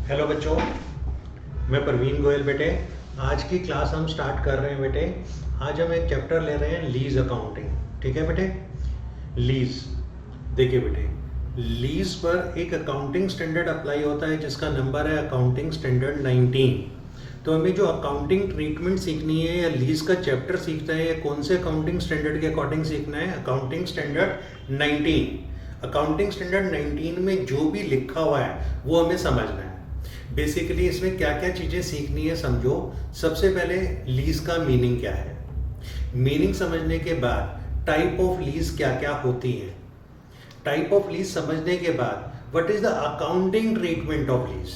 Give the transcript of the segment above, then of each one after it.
Hello बच्चों, मैं प्रवीण गोयल बेटे। आज की क्लास हम स्टार्ट कर रहे हैं बेटे। आज हम एक चैप्टर ले रहे हैं लीज अकाउंटिंग। ठीक है बेटे। लीज, देखिए बेटे, लीज पर एक अकाउंटिंग स्टैंडर्ड अप्लाई होता है जिसका नंबर है अकाउंटिंग स्टैंडर्ड 19। तो हमें जो अकाउंटिंग ट्रीटमेंट सीखनी है या लीज का चैप्टर सीखना है या कौन से अकाउंटिंग स्टैंडर्ड के अकॉर्डिंग सीखना है, अकाउंटिंग स्टैंडर्ड 19। अकाउंटिंग स्टैंडर्ड 19 में जो भी लिखा हुआ है वो हमें समझना है। बेसिकली इसमें क्या क्या चीज़ें सीखनी है समझो। सबसे पहले लीज का मीनिंग क्या है, मीनिंग समझने के बाद टाइप ऑफ लीज क्या क्या होती है, टाइप ऑफ लीज समझने के बाद what is the accounting treatment of lease,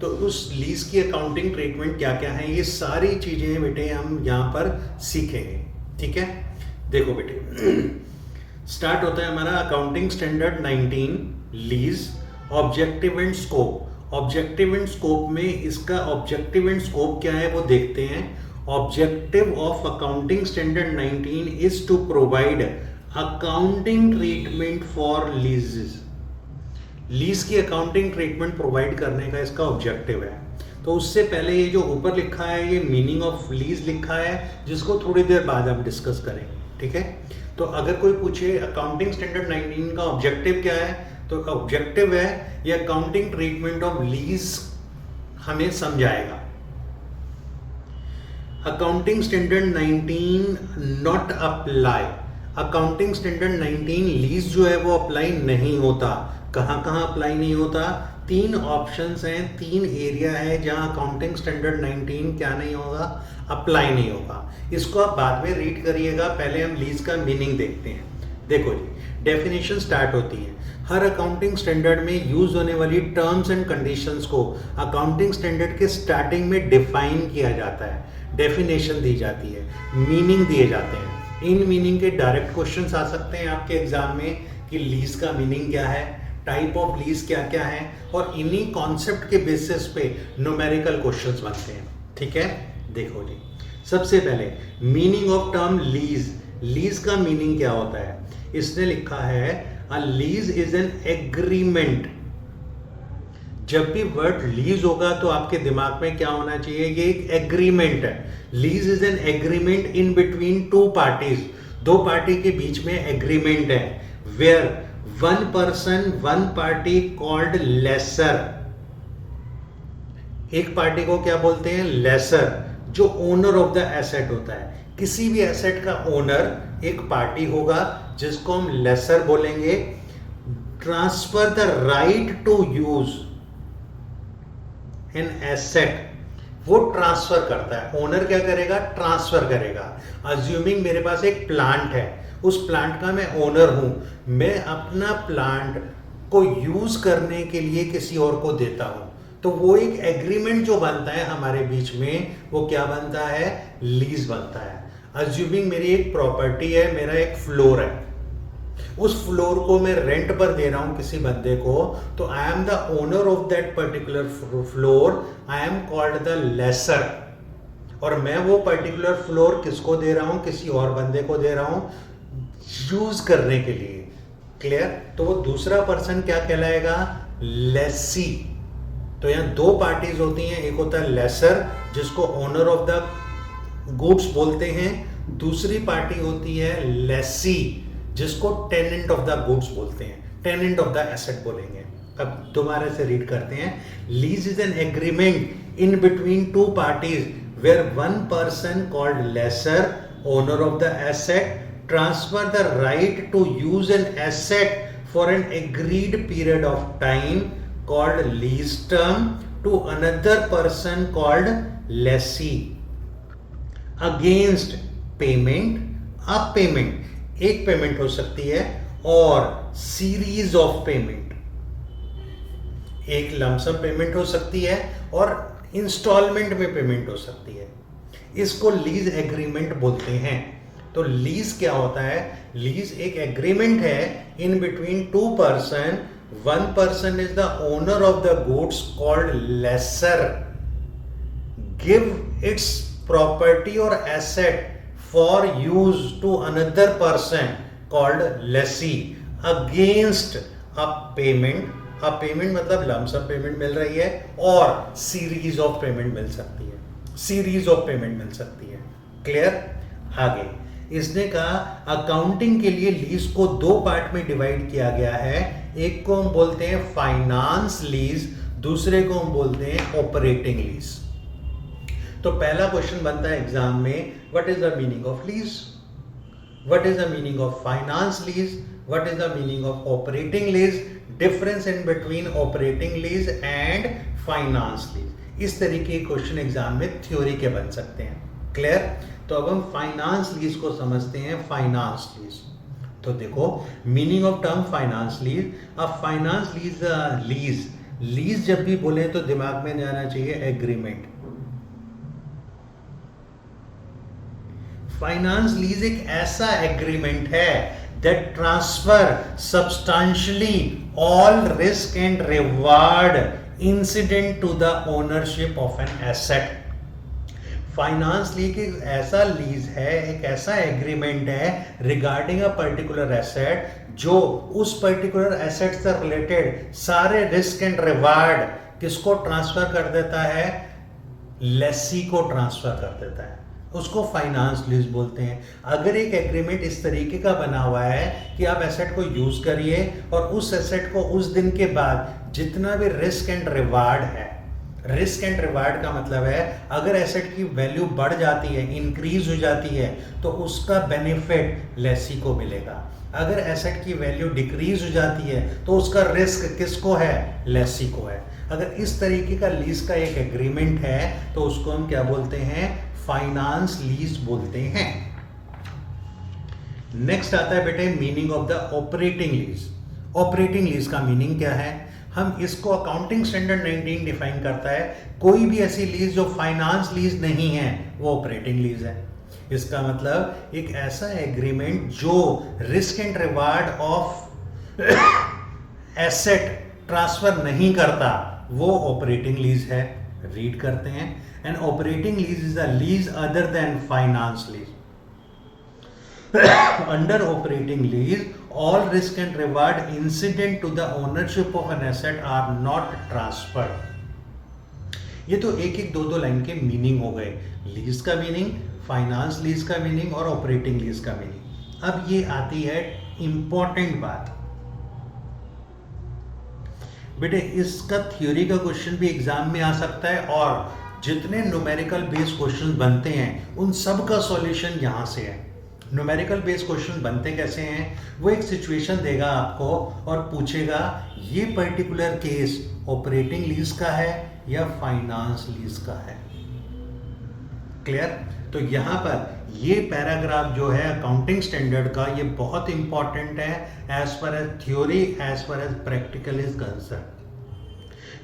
तो उस लीज की अकाउंटिंग ट्रीटमेंट क्या क्या है, ये सारी चीज़ें बेटे हम यहाँ पर सीखेंगे। ठीक है, देखो बेटे, स्टार्ट होता है हमारा accounting standard 19 lease, objective and scope. Objective and scope में इसका ऑब्जेक्टिव एंड स्कोप क्या है वो देखते हैं। Objective of accounting standard 19 is to provide accounting treatment for leases. Lease की अकाउंटिंग ट्रीटमेंट प्रोवाइड करने का इसका ऑब्जेक्टिव है। तो उससे पहले ये जो ऊपर लिखा है ये मीनिंग ऑफ लीज लिखा है, जिसको थोड़ी देर बाद हम डिस्कस करेंगे। ठीक है, तो अगर कोई पूछे अकाउंटिंग स्टैंडर्ड 19 का ऑब्जेक्टिव क्या है, तो ऑब्जेक्टिव है ये अकाउंटिंग ट्रीटमेंट ऑफ लीज हमें समझाएगा। Accounting standard 19 not apply. Accounting standard 19 lease जो है वो अप्लाई नहीं होता। कहाँ कहाँ अप्लाई नहीं होता, तीन ऑप्शंस हैं, तीन एरिया है जहाँ अकाउंटिंग स्टैंडर्ड 19 क्या नहीं होगा, अप्लाई नहीं होगा। इसको आप बाद में रीड करिएगा, पहले हम लीज का मीनिंग देखते हैं। देखो जी, डेफिनेशन स्टार्ट होती है। हर अकाउंटिंग स्टैंडर्ड में यूज होने वाली टर्म्स एंड कंडीशंस को अकाउंटिंग स्टैंडर्ड के स्टार्टिंग में डिफाइन किया जाता है, डेफिनेशन दी जाती है, मीनिंग दिए जाते हैं। इन मीनिंग के डायरेक्ट क्वेश्चंस आ सकते हैं आपके एग्जाम में कि लीज का मीनिंग क्या है, टाइप ऑफ लीज क्या क्या है, और इन्हीं कॉन्सेप्ट के बेसिस पे न्यूमेरिकल क्वेश्चंस बनते हैं। ठीक है, देखो जी, सबसे पहले meaning of term lease. Lease का मीनिंग क्या होता है, इसने लिखा है अ लीज इज एन एग्रीमेंट। जब भी वर्ड लीज होगा तो आपके दिमाग में क्या होना चाहिए, ये एक एग्रीमेंट है। Lease is an agreement in between two parties. दो पार्टी के बीच में एग्रीमेंट है, where one person one party called lessor. एक पार्टी को क्या बोलते हैं, लेसर, जो ओनर ऑफ द एसेट होता है। किसी भी एसेट का ओनर एक पार्टी होगा जिसको हम लेसर बोलेंगे। Transfer the right to use an asset, वो ट्रांसफर करता है। ओनर क्या करेगा, ट्रांसफर करेगा। अज्यूमिंग मेरे पास एक प्लांट है, उस प्लांट का मैं ओनर हूं, मैं अपना प्लांट को यूज करने के लिए किसी और को देता हूं, तो वो एक एग्रीमेंट जो बनता है हमारे बीच में, वो क्या बनता है, लीज बनता है। अज्यूमिंग मेरी एक प्रॉपर्टी है, मेरा एक फ्लोर है, उस फ्लोर को मैं रेंट पर दे रहा हूं किसी बंदे को, तो I am the owner of that particular floor, I am called the lessor. और मैं वो पर्टिकुलर फ्लोर किसको दे रहा हूं, किसी और बंदे को दे रहा हूं यूज करने के लिए। क्लियर, तो वो दूसरा पर्सन क्या कहलाएगा, लेसी। तो यहां दो पार्टीज होती हैं, एक होता है लेसर जिसको ओनर ऑफ द गुड्स बोलते हैं, दूसरी पार्टी होती है लेसी जिसको टेनेंट ऑफ द गुड्स बोलते हैं, टेनेंट ऑफ द एसेट बोलेंगे। अब दोबारा से रीड करते हैं। Lease is an agreement in between two parties where one person called lessor, owner of the asset, transfer the right to use an asset for an agreed period of time called lease term to another person called lessee against payment। अब payment एक payment हो सकती है और series of payment, एक lump sum payment हो सकती है और इंस्टॉलमेंट में पेमेंट हो सकती है। इसको लीज एग्रीमेंट बोलते हैं। तो लीज क्या होता है, लीज एक एग्रीमेंट है इन between to person, one person is the owner of the goods called lessor, give its property or asset for use to another person called lessee against a payment अब payment मतलब lump sum payment मिल रही है और series of payment मिल सकती है, series of payment मिल सकती है। Clear? आगे इसने कहा अकाउंटिंग के लिए लीज को दो पार्ट में डिवाइड किया गया है, एक को हम बोलते हैं फाइनेंस लीज, दूसरे को हम बोलते हैं ऑपरेटिंग लीज। तो पहला क्वेश्चन बनता है एग्जाम में, what is the meaning of lease, what is the meaning of finance lease, what is the meaning of operating lease, difference in between operating lease and finance lease. इस तरीके के question exam में theory के बन सकते हैं। Clear? तो अब हम फाइनेंस लीज को समझते हैं। फाइनेंस लीज, तो देखो meaning of term finance lease. अब फाइनेंस लीज लीज जब भी बोले तो दिमाग में जाना चाहिए एग्रीमेंट। फाइनेंस लीज एक ऐसा एग्रीमेंट है that transfer substantially all risk and reward incident to the ownership of an asset. Finance lease एक ऐसा लीज है, एक ऐसा एग्रीमेंट है रिगार्डिंग अ पर्टिकुलर एसेट जो उस पर्टिकुलर एसेट से रिलेटेड सारे रिस्क एंड रिवार्ड किसको ट्रांसफर कर देता है? लेसी को ट्रांसफर कर देता है, उसको फाइनेंस लीज बोलते हैं। अगर एक एग्रीमेंट इस तरीके का बना हुआ है कि आप एसेट को यूज करिए और उस एसेट को उस दिन के बाद जितना भी रिस्क एंड रिवार्ड है, रिस्क एंड रिवार्ड का मतलब है अगर एसेट की वैल्यू बढ़ जाती है, इंक्रीज हो जाती है, तो उसका बेनिफिट लेसी को मिलेगा। अगर एसेट की वैल्यू डिक्रीज हो जाती है तो उसका रिस्क किसको है? लेसी को है। अगर इस तरीके का लीज का एक एग्रीमेंट है तो उसको हम क्या बोलते हैं? फाइनेंस लीज बोलते हैं। नेक्स्ट आता है बेटे meaning of the operating lease. Operating lease का मीनिंग क्या है? हम इसको अकाउंटिंग स्टैंडर्ड 19 डिफाइन करता है, कोई भी ऐसी लीज जो फाइनेंस लीज नहीं है वो ऑपरेटिंग लीज है। इसका मतलब एक ऐसा एग्रीमेंट जो risk and reward of asset transfer नहीं करता वो ऑपरेटिंग लीज है। रीड करते हैं, an operating lease is a lease other than finance lease. Under operating lease, all risk and reward incident to the ownership of an asset are not transferred। ये तो एक एक दो दो लाइन के मीनिंग हो गए, लीज का मीनिंग, फाइनेंस लीज का मीनिंग और ऑपरेटिंग लीज का मीनिंग। अब ये आती है इंपॉर्टेंट बात बेटे, इसका थ्योरी का क्वेश्चन भी एग्जाम में आ सकता है और जितने न्यूमेरिकल बेस्ड क्वेश्चन बनते हैं उन सब का सॉल्यूशन यहां से है। न्यूमेरिकल बेस्ड क्वेश्चन बनते कैसे हैं? वो एक सिचुएशन देगा आपको और पूछेगा ये पर्टिकुलर केस ऑपरेटिंग लीज का है या फाइनेंस लीज का है। क्लियर? तो यहां पर ये पैराग्राफ जो है अकाउंटिंग स्टैंडर्ड का, ये बहुत इंपॉर्टेंट है as per as theory, as per as practical is concern.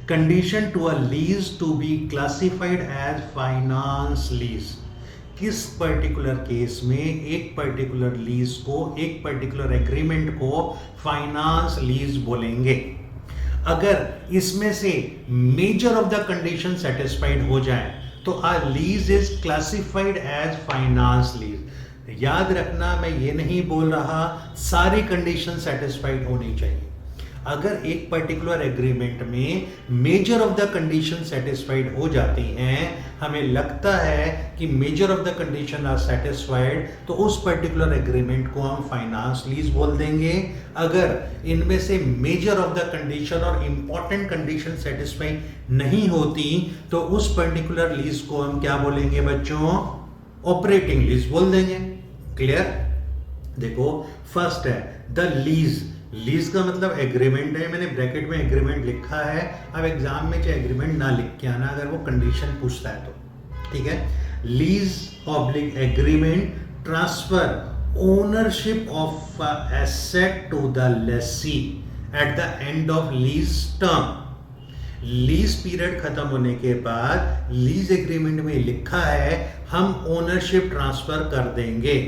Condition to a lease to be classified as finance lease. किस पर्टिकुलर केस में एक पर्टिकुलर लीज को, एक पर्टिकुलर एग्रीमेंट को फाइनेंस लीज बोलेंगे? अगर इसमें से major of the condition satisfied हो जाए तो a lease is classified as finance lease. याद रखना, मैं ये नहीं बोल रहा सारी कंडीशन सेटिस्फाइड होनी चाहिए। अगर एक पर्टिकुलर एग्रीमेंट में major of the condition satisfied हो जाती हैं, हमें लगता है कि major of the condition are satisfied, तो उस पर्टिकुलर एग्रीमेंट को हम फाइनेंस लीज बोल देंगे। अगर इनमें से मेजर ऑफ द कंडीशन और इंपॉर्टेंट कंडीशन सेटिस्फाई नहीं होती तो उस पर्टिकुलर लीज को हम क्या बोलेंगे बच्चों? ऑपरेटिंग लीज बोल देंगे। क्लियर? देखो फर्स्ट है द लीज। लीज का मतलब एग्रीमेंट है, मैंने ब्रैकेट में एग्रीमेंट लिखा है। अब एग्जाम में चाहे एग्रीमेंट ना लिख के आना अगर वो कंडीशन पूछता है तो, ठीक है। Lease oblique agreement transfer ownership of asset to the lessee at the end of lease term. Lease period खत्म होने के बाद लीज एग्रीमेंट में लिखा है हम ओनरशिप ट्रांसफर कर देंगे।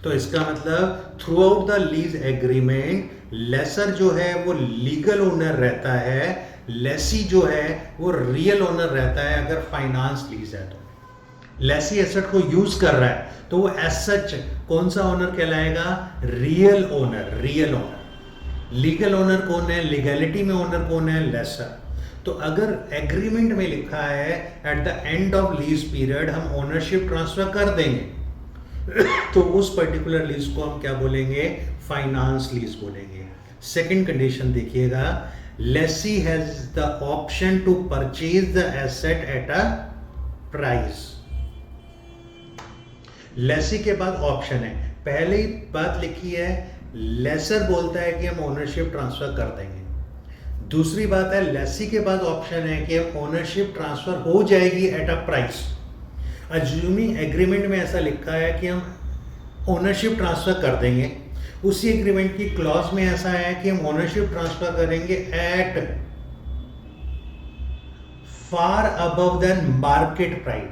तो इसका मतलब throughout the lease agreement lessor जो है वो लीगल ओनर रहता है, लेसी जो है वो रियल ओनर रहता है। अगर फाइनेंस लीज है तो लेसी एसेट को यूज कर रहा है तो वो एज सच कौन सा ओनर कहलाएगा? Real owner. Real owner. Legal owner कौन है, लीगैलिटी में ओनर कौन है, लेसर। तो अगर एग्रीमेंट में लिखा है at the end of lease period हम ओनरशिप ट्रांसफर कर देंगे तो उस पर्टिकुलर लीज को हम क्या बोलेंगे, फाइनेंस लीज बोलेंगे। सेकंड कंडीशन देखिएगा, lessee has the option to purchase the asset at a price. Lessee के बाद ऑप्शन है, पहली बात लिखी है लेसर बोलता है कि हम ओनरशिप ट्रांसफर कर देंगे, दूसरी बात है लेसी के बाद ऑप्शन है कि हम ओनरशिप ट्रांसफर हो जाएगी eight a price. Assuming agreement में ऐसा लिखा है कि हम ओनरशिप ट्रांसफर कर देंगे, उसी एग्रीमेंट की क्लॉज में ऐसा है कि हम ओनरशिप ट्रांसफर करेंगे at far above the market price.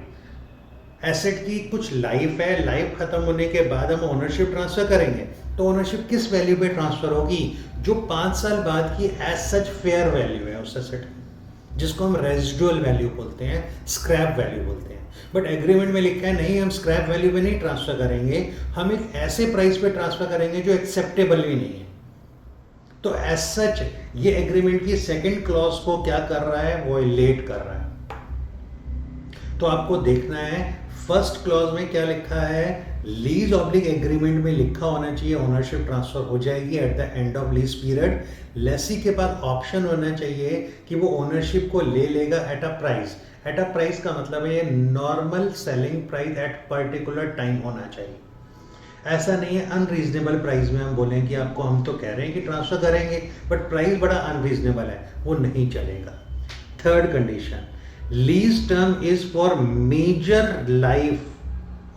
Asset की कुछ लाइफ है, लाइफ खत्म होने के बाद हम ओनरशिप ट्रांसफर करेंगे, तो ओनरशिप किस वैल्यू पे ट्रांसफर होगी, जो 5 साल बाद की एज सच फेयर वैल्यू है उस एसेट की, जिसको हम रेजिडुअल वैल्यू बोलते हैं, स्क्रैप वैल्यू बोलते हैं। बट एग्रीमेंट में लिखा है नहीं, हम स्क्रैप वैल्यू पे नहीं ट्रांसफर करेंगे, हम एक ऐसे प्राइस पे ट्रांसफर करेंगे जो एक्सेप्टेबल भी नहीं है। तो एज सच ये एग्रीमेंट की सेकंड क्लॉज को क्या कर रहा है, वॉयलेट कर रहा है। तो आपको देखना है फर्स्ट क्लॉज में क्या लिखा है, लीज ऑब्लिक एग्रीमेंट में लिखा होना चाहिए ओनरशिप ट्रांसफर हो जाएगी at the end of lease period. Lessee के पास ऑप्शन होना चाहिए कि वो ओनरशिप को ले लेगा eight a price. Eight a price का मतलब है normal selling price at particular time होना चाहिए। ऐसा नहीं है अनरीजनेबल प्राइस में हम बोलें कि आपको हम तो कह रहे हैं कि ट्रांसफर करेंगे बट प्राइस बड़ा अनरीजनेबल है, वो नहीं चलेगा। Third condition, lease term is for major life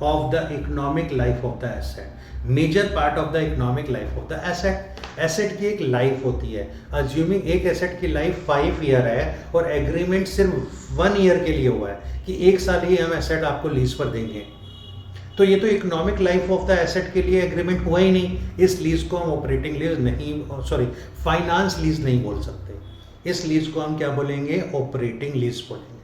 of the economic life of the asset, major part of the economic life of the asset। Asset की एक लाइफ होती है, अज्यूमिंग एक एसेट की लाइफ 5 ईयर है और एग्रीमेंट सिर्फ 1 year के लिए हुआ है कि 1 साल ही हम एसेट आपको लीज पर देंगे, तो ये तो economic life of the asset के लिए एग्रीमेंट हुआ ही नहीं। इस लीज को हम ऑपरेटिंग लीज नहीं, सॉरी फाइनेंस लीज नहीं बोल सकते, इस लीज को हम क्या बोलेंगे, ऑपरेटिंग लीज बोलेंगे।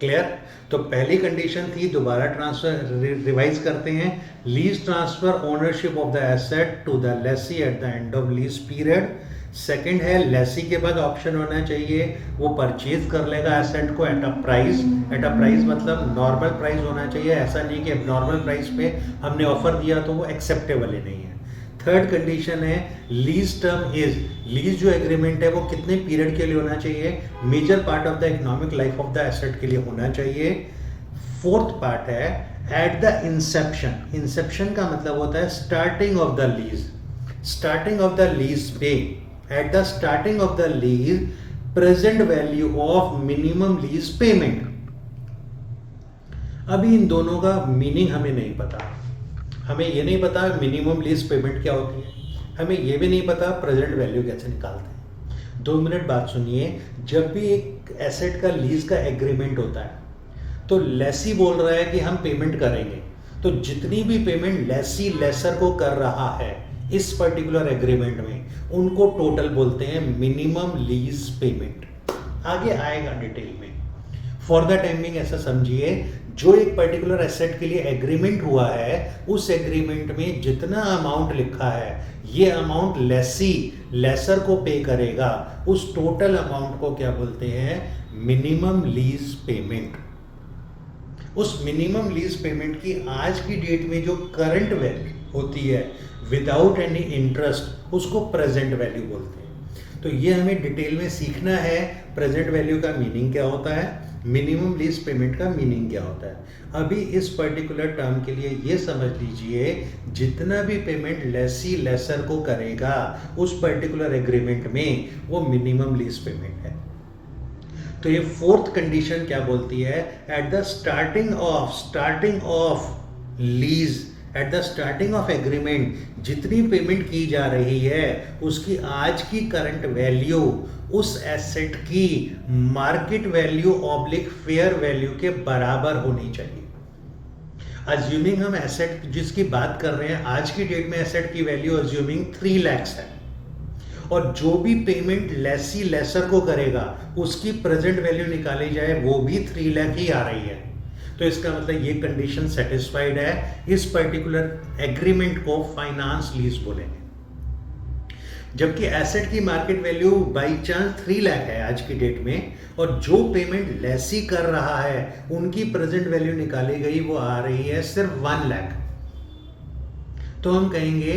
क्लियर? तो पहली कंडीशन थी, दोबारा ट्रांसफर रिवाइज करते हैं, lease transfer ownership of the asset to the lessee at the end of lease period. Second है लेसी के बाद ऑप्शन होना चाहिए वो परचेज कर लेगा एसेट को eight a price. Eight a price मतलब नॉर्मल प्राइस होना चाहिए, ऐसा नहीं कि नॉर्मल प्राइस पे हमने ऑफर दिया तो वो एक्सेप्टेबल ही नहीं है। थर्ड कंडीशन है लीज टर्म इज, लीज जो एग्रीमेंट है वो कितने पीरियड के लिए होना चाहिए, major part of the economic life of the asset के लिए होना चाहिए। फोर्थ पार्ट है एट द इंसेप्शन। इंसेप्शन का मतलब होता है starting of the lease, starting of the lease पे, at the starting of the lease present value of minimum lease payment. अभी इन दोनों का मीनिंग हमें नहीं पता, हमें ये नहीं पता मिनिमम लीज पेमेंट क्या होती है, हमें ये भी नहीं पता प्रेजेंट वैल्यू कैसे निकालते हैं। 2 मिनट बात सुनिए, जब भी एक एसेट का लीज का एग्रीमेंट होता है तो लेसी बोल रहा है कि हम पेमेंट करेंगे, तो जितनी भी पेमेंट लेसी लेसर को कर रहा है इस पर्टिकुलर एग्रीमेंट में, उनको टोटल बोलते हैं मिनिमम लीज पेमेंट। आगे आएगा डिटेल में, फॉर द टाइमिंग ऐसा समझिए, जो एक पर्टिकुलर एसेट के लिए एग्रीमेंट हुआ है उस एग्रीमेंट में जितना अमाउंट लिखा है ये अमाउंट लेसी लेसर को पे करेगा, उस टोटल अमाउंट को क्या बोलते हैं, मिनिमम लीज पेमेंट। उस मिनिमम लीज पेमेंट की आज की डेट में जो करंट वैल्यू होती है विदाउट एनी इंटरेस्ट, उसको प्रेजेंट वैल्यू बोलते हैं। तो ये हमें डिटेल में सीखना है, प्रेजेंट वैल्यू का मीनिंग क्या होता है, मिनिमम लीज पेमेंट का मीनिंग क्या होता है। अभी इस पर्टिकुलर टर्म के लिए ये समझ लीजिए, जितना भी पेमेंट लेसी लेसर को करेगा उस पर्टिकुलर एग्रीमेंट में वो मिनिमम लीज पेमेंट है। तो ये फोर्थ कंडीशन क्या बोलती है, at the starting of lease, eight the starting of agreement जितनी पेमेंट की जा रही है उसकी आज की करंट वैल्यू उस एसेट की market value oblique fair value के बराबर होनी चाहिए। अज्यूमिंग हम एसेट जिसकी बात कर रहे हैं आज की डेट में एसेट की वैल्यू अज्यूमिंग 3 लाख है और जो भी पेमेंट लेसी लेसर को करेगा उसकी प्रेजेंट वैल्यू निकाली जाए वो भी 3 लाख ही आ रही है, तो इसका मतलब ये कंडीशन सेटिस्फाइड है। इस पर्टिकुलर एग्रीमेंट को फाइनेंस लीज बोलेंगे। जबकि एसेट की market value by chance 3 lakh है आज की डेट में, और जो पेमेंट लेसी कर रहा है उनकी प्रेजेंट वैल्यू निकाली गई वो आ रही है सिर्फ 1 लाख, तो हम कहेंगे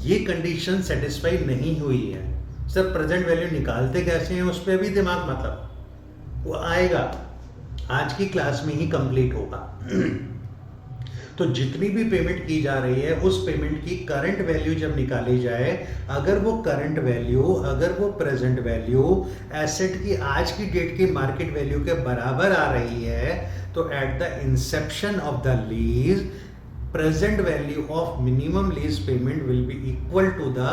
ये कंडीशन सेटिस्फाई नहीं हुई है। सर प्रेजेंट वैल्यू निकालते कैसे हैं, उस पर भी दिमाग मतलब वो आएगा, आज की क्लास में ही कंप्लीट होगा। तो जितनी भी पेमेंट की जा रही है उस पेमेंट की करंट वैल्यू जब निकाली जाए, अगर वो करंट वैल्यू, अगर वो प्रेजेंट वैल्यू एसेट की आज की डेट की मार्केट वैल्यू के बराबर आ रही है, तो at the inception of the lease present value of minimum lease payment will be equal to the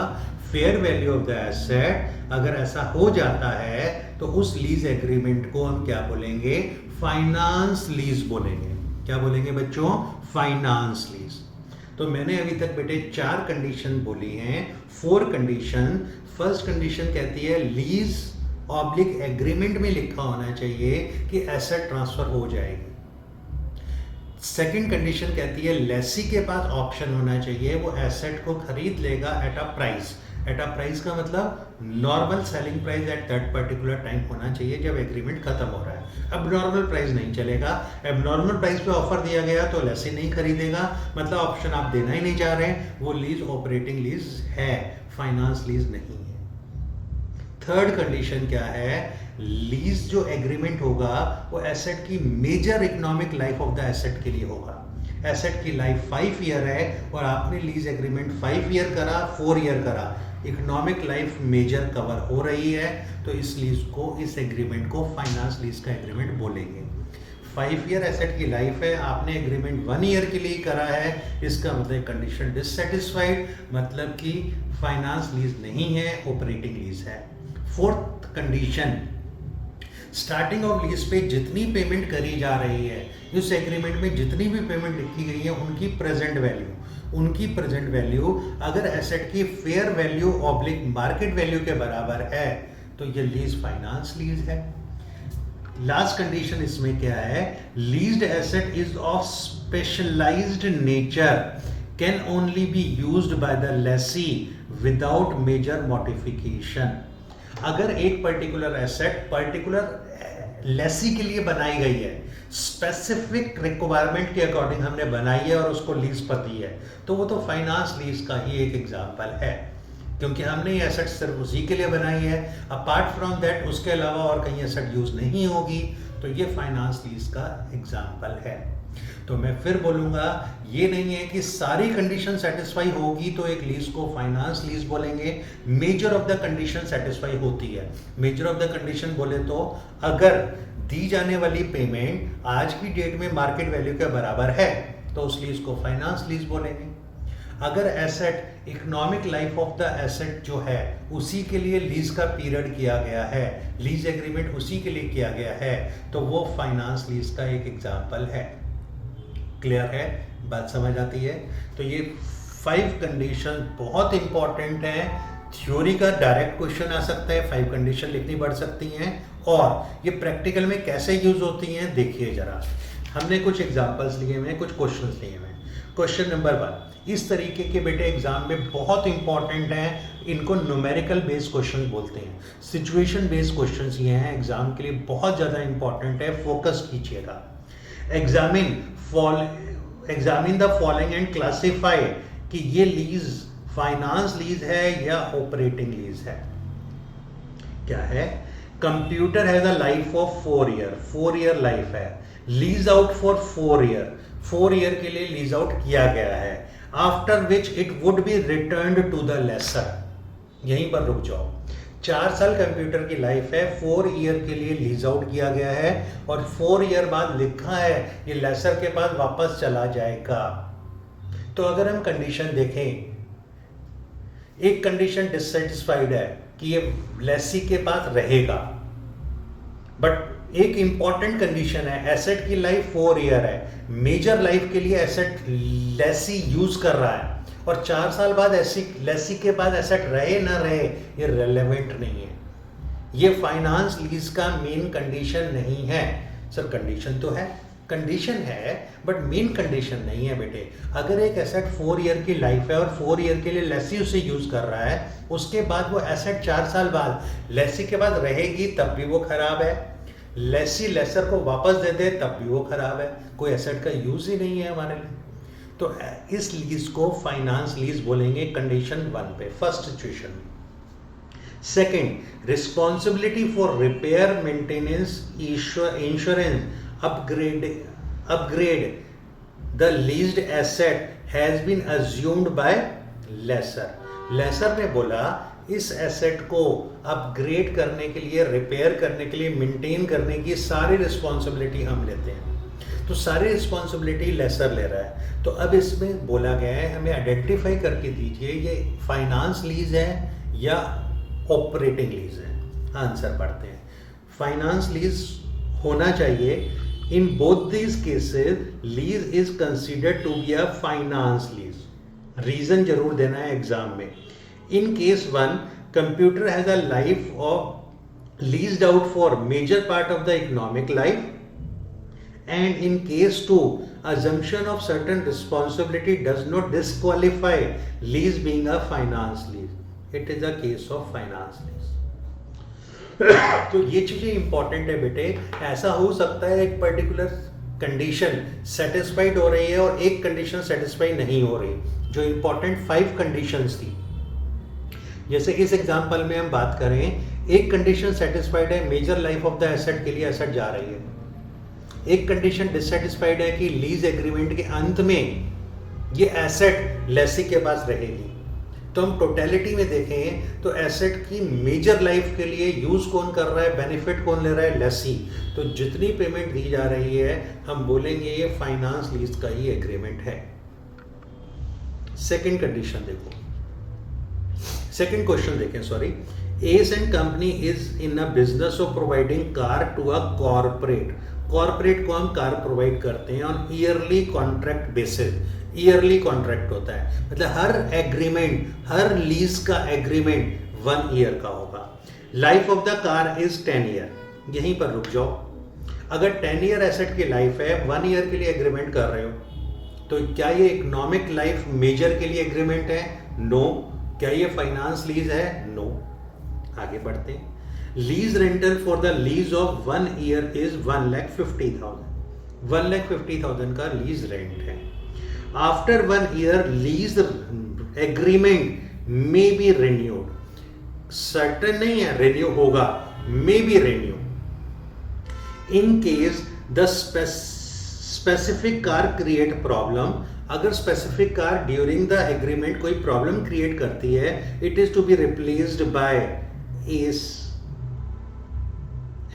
fair value of the asset. अगर ऐसा हो जाता है तो उस लीज एग्रीमेंट को हम क्या बोलेंगे, फाइनेंस लीज बोलेंगे। क्या बोलेंगे बच्चों, फाइनेंस लीज। तो मैंने अभी तक बेटे 4 कंडीशन बोली हैं, 4 कंडीशन। फर्स्ट कंडीशन कहती है लीज ऑब्लिक एग्रीमेंट में लिखा होना चाहिए कि एसेट ट्रांसफर हो जाएगी। सेकंड कंडीशन कहती है लेसी के पास ऑप्शन होना चाहिए, वो एसेट को खरीद लेगा eight a price. Eight a price का मतलब normal selling price at that particular time होना चाहिए जब एग्रीमेंट खत्म हो रहा है। अब नॉर्मल प्राइस नहीं चलेगा, अब नॉर्मल प्राइस पे ऑफर दिया गया तो लेसी नहीं खरीदेगा, मतलब ऑप्शन आप देना ही नहीं चाह रहे हैं, वो लीज ऑपरेटिंग लीज है, फाइनेंस लीज नहीं है। थर्ड कंडीशन क्या है, लीज जो एग्रीमेंट होगा वो एसेट की major economic life of the asset के लिए होगा। एसेट की लाइफ 5 ईयर है और आपने लीज एग्रीमेंट 5 ईयर करा, 4 ईयर करा, इकोनॉमिक लाइफ मेजर कवर हो रही है, तो इस लीज को, इस एग्रीमेंट को फाइनेंस लीज का एग्रीमेंट बोलेंगे। 5 ईयर एसेट की लाइफ है, आपने एग्रीमेंट 1 ईयर के लिए करा है, इसका मतलब कंडीशन डिससेटिस्फाइड, मतलब कि फाइनेंस लीज नहीं है, ऑपरेटिंग लीज है। Fourth condition, starting of lease पे जितनी पेमेंट करी जा रही है, इस एग्रीमेंट में जितनी भी पेमेंट लिखी गई है उनकी प्रेजेंट वैल्यू, उनकी प्रेजेंट वैल्यू अगर एसेट की fair value oblique market value के बराबर है तो ये लीज फाइनेंस लीज है। लास्ट कंडीशन इसमें क्या है, leased asset is of specialized nature, can only be used by the lessee without major modification. अगर एक पर्टिकुलर एसेट पर्टिकुलर लेसी के लिए बनाई गई है, स्पेसिफिक रिक्वायरमेंट के अकॉर्डिंग हमने बनाई है और उसको लीज पर दी है, तो वो तो फाइनेंस लीज का ही एक एग्जांपल है, क्योंकि हमने ये एसेट सिर्फ उसी के लिए बनाई है। अपार्ट फ्रॉम दैट उसके अलावा और कहीं एसेट यूज नहीं होगी, तो ये फाइनेंस लीज का एग्जांपल है। तो मैं फिर बोलूंगा, ये नहीं है कि सारी कंडीशन सेटिस्फाई होगी तो एक लीज को फाइनेंस लीज बोलेंगे। Major of the condition satisfy होती है। मेजर ऑफ द कंडीशन बोले तो अगर दी जाने वाली पेमेंट आज की डेट में मार्केट वैल्यू के बराबर है तो उस लीज को फाइनेंस लीज बोलेंगे। अगर asset economic life of the asset जो है उसी के लिए लीज का पीरियड किया गया है, लीज एग्रीमेंट उसी के लिए किया गया है, तो वो फाइनेंस लीज का एक एग्जांपल है। क्लियर है, बात समझ आती है? तो ये 5 कंडीशन बहुत इंपॉर्टेंट है। थ्योरी का डायरेक्ट क्वेश्चन आ सकता है, 5 कंडीशन लिखनी पड़ सकती हैं, और ये प्रैक्टिकल में कैसे यूज होती हैं देखिए जरा। हमने कुछ एग्जांपल्स लिए हुए हैं, कुछ क्वेश्चंस लिए हुए हैं। क्वेश्चन नंबर 1 इस तरीके के बेटे एग्जाम में बहुत इंपॉर्टेंट हैं, इनको न्यूमेरिकल बेस्ड क्वेश्चन बोलते हैं। सिचुएशन बेस्ड क्वेश्चंस ये हैं, एग्जाम के लिए बहुत ज़्यादा इंपॉर्टेंट है, फोकस कीजिएगा। Examine the following and classify कि ये लीज फाइनेंस लीज है या ऑपरेटिंग लीज है। क्या है? Computer has a life of 4 year, 4 year life है, lease out for 4 year, 4 year के लिए लीज आउट किया गया है, after which it would be returned to the lessor. यहीं पर रुक जाओ। 4 साल कंप्यूटर की लाइफ है, 4 ईयर के लिए लीज आउट किया गया है और 4 ईयर बाद लिखा है ये लेसर के पास वापस चला जाएगा। तो अगर हम कंडीशन देखें, एक कंडीशन डिससेटिस्फाइड है कि ये लेसी के पास रहेगा, बट एक इंपॉर्टेंट कंडीशन है, एसेट की लाइफ 4 ईयर है, मेजर लाइफ के लिए एसेट लेसी यूज कर रहा है और 4 साल बाद लेसी के पास एसेट रहे ना रहे ये रेलेवेंट नहीं है, ये फाइनेंस लीज का मेन कंडीशन नहीं है। सर कंडीशन तो है, कंडीशन है बट मेन कंडीशन नहीं है बेटे। अगर एक एसेट 4 ईयर की लाइफ है और 4 ईयर के लिए लेसी उसे यूज कर रहा है, उसके बाद वो एसेट 4 साल बाद लेसी के बाद रहेगी तब भी वो खराब है, लेसी लेसर को वापस दे दे तब भी वो खराब है, कोई एसेट का यूज ही नहीं है हमारे लिए। तो इस लीज को फाइनेंस लीज बोलेंगे कंडीशन 1 पे, first situation. Second, responsibility for repair, maintenance, insurance, upgrade the leased asset has been assumed by lessor। Lessor ने बोला इस एसेट को अपग्रेड करने के लिए, रिपेयर करने के लिए, मेंटेन करने की सारी रिस्पॉन्सिबिलिटी हम लेते हैं। तो सारी रिस्पॉन्सिबिलिटी लेसर ले रहा है। तो अब इसमें बोला गया है हमें आइडेंटिफाई करके दीजिए ये फाइनेंस लीज है या ऑपरेटिंग लीज है। आंसर पढ़ते हैं। फाइनेंस लीज होना चाहिए। In both these cases, lease is considered to be a finance lease. Reason जरूर देना है एग्जाम में। In case 1, computer has a life of leased out for major part of the economic life, and in case 2, assumption of certain responsibility does not disqualify lease being a finance lease. It is a case of finance lease. तो ये चीजें important है बेटे। ऐसा हो सकता है एक पर्टिकुलर कंडीशन सेटिस्फाइड हो रही है और एक कंडीशन सेटिस्फाई नहीं हो रही, जो इंपॉर्टेंट 5 कंडीशंस थी। जैसे इस एग्जांपल में हम बात करें, एक कंडीशन सेटिस्फाइड है, major life of the asset के लिए एसेट जा रही है। एक कंडीशन डिससेटिस्फाइड है कि लीज एग्रीमेंट के अंत में ये एसेट लेसी के पास रहेगी। तो हम टोटलिटी में देखें तो एसेट की मेजर लाइफ के लिए यूज कौन कर रहा है, बेनिफिट कौन ले रहा है, लेसी। तो जितनी पेमेंट दी जा रही है हम बोलेंगे ये फाइनेंस लीज का ही एग्रीमेंट है। सेकंड कंडीशन देखो, सेकंड क्वेश्चन देखें, sorry. S and company is in a business of providing car to a corporate. Corporate को हम कार प्रोवाइड करते हैं on yearly contract basis. Yearly contract होता है, मतलब हर एग्रीमेंट, हर लीज का एग्रीमेंट 1 ईयर का होगा। Life of the car is 10 year. यहीं पर रुक जाओ। अगर 10 ईयर एसेट की लाइफ है, 1 ईयर के लिए एग्रीमेंट कर रहे हो, तो क्या ये इकोनॉमिक लाइफ मेजर के लिए एग्रीमेंट है? नो। क्या ये फाइनेंस लीज है? नो। आगे बढ़ते हैं। Lease rental for the lease of 1 year is 1,50,000। 1,50,000 का लीज रेंट है। After 1 year, lease agreement may be renewed. Certain नहीं है renew होगा, may be renew. In case the specific car create problem, अगर specific car during the agreement कोई problem create करती है, it is to be replaced by Ace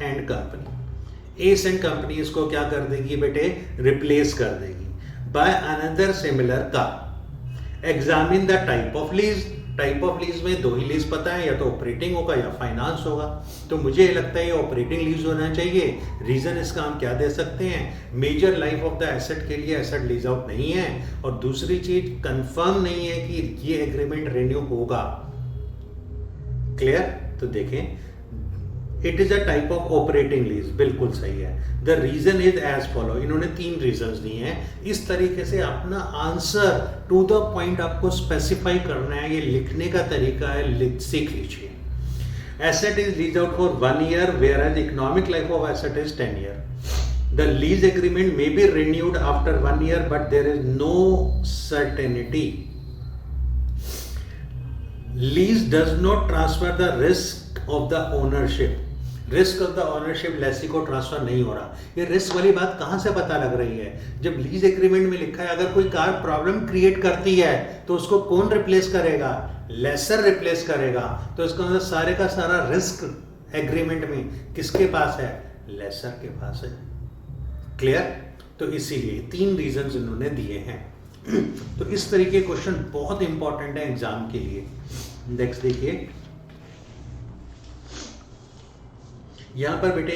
and company. Ace and company इसको क्या कर देगी बेटे? Replace कर देगी by another similar car. Examine the type of lease. Type of lease में 2 ही लीज पता है, या तो ऑपरेटिंग होगा या फाइनेंस होगा। तो मुझे लगता है ये ऑपरेटिंग लीज होना चाहिए। रीजन इसका हम क्या दे सकते हैं? Major life of the asset के लिए एसेट लीज आउट नहीं है, और दूसरी चीज कंफर्म नहीं है कि ये एग्रीमेंट रिन्यू होगा। क्लियर? तो देखें, it is a type of operating lease. बिल्कुल सही है। The reason is as follow. इन्होंने 3 रीजंस दिए हैं। इस तरीके से अपना आंसर टू द पॉइंट आपको स्पेसिफाई करना है। ये लिखने का तरीका है, सीख लीजिए। Asset is lease out for 1 year where as economic life of asset is 10 year. The lease agreement may be renewed after 1 year but there is no certainty. Lease does not transfer the risk of the ownership. Risk of the ownership lessee को transfer नहीं हो रहा। ये risk वाली बात कहां से पता लग रही है? जब लीज एग्रीमेंट में लिखा है अगर कोई कार प्रॉब्लम क्रिएट करती है तो उसको कौन रिप्लेस करेगा? लेसर रिप्लेस करेगा। तो इसका मतलब सारे का सारा रिस्क एग्रीमेंट में किसके पास है? लेसर के पास है। क्लियर? तो इसीलिए 3 रीजंस इन्होंने दिए हैं। तो इस तरीके क्वेश्चन बहुत इंपॉर्टेंट है एग्जाम के लिए। नेक्स्ट देखिए, यहां पर बेटे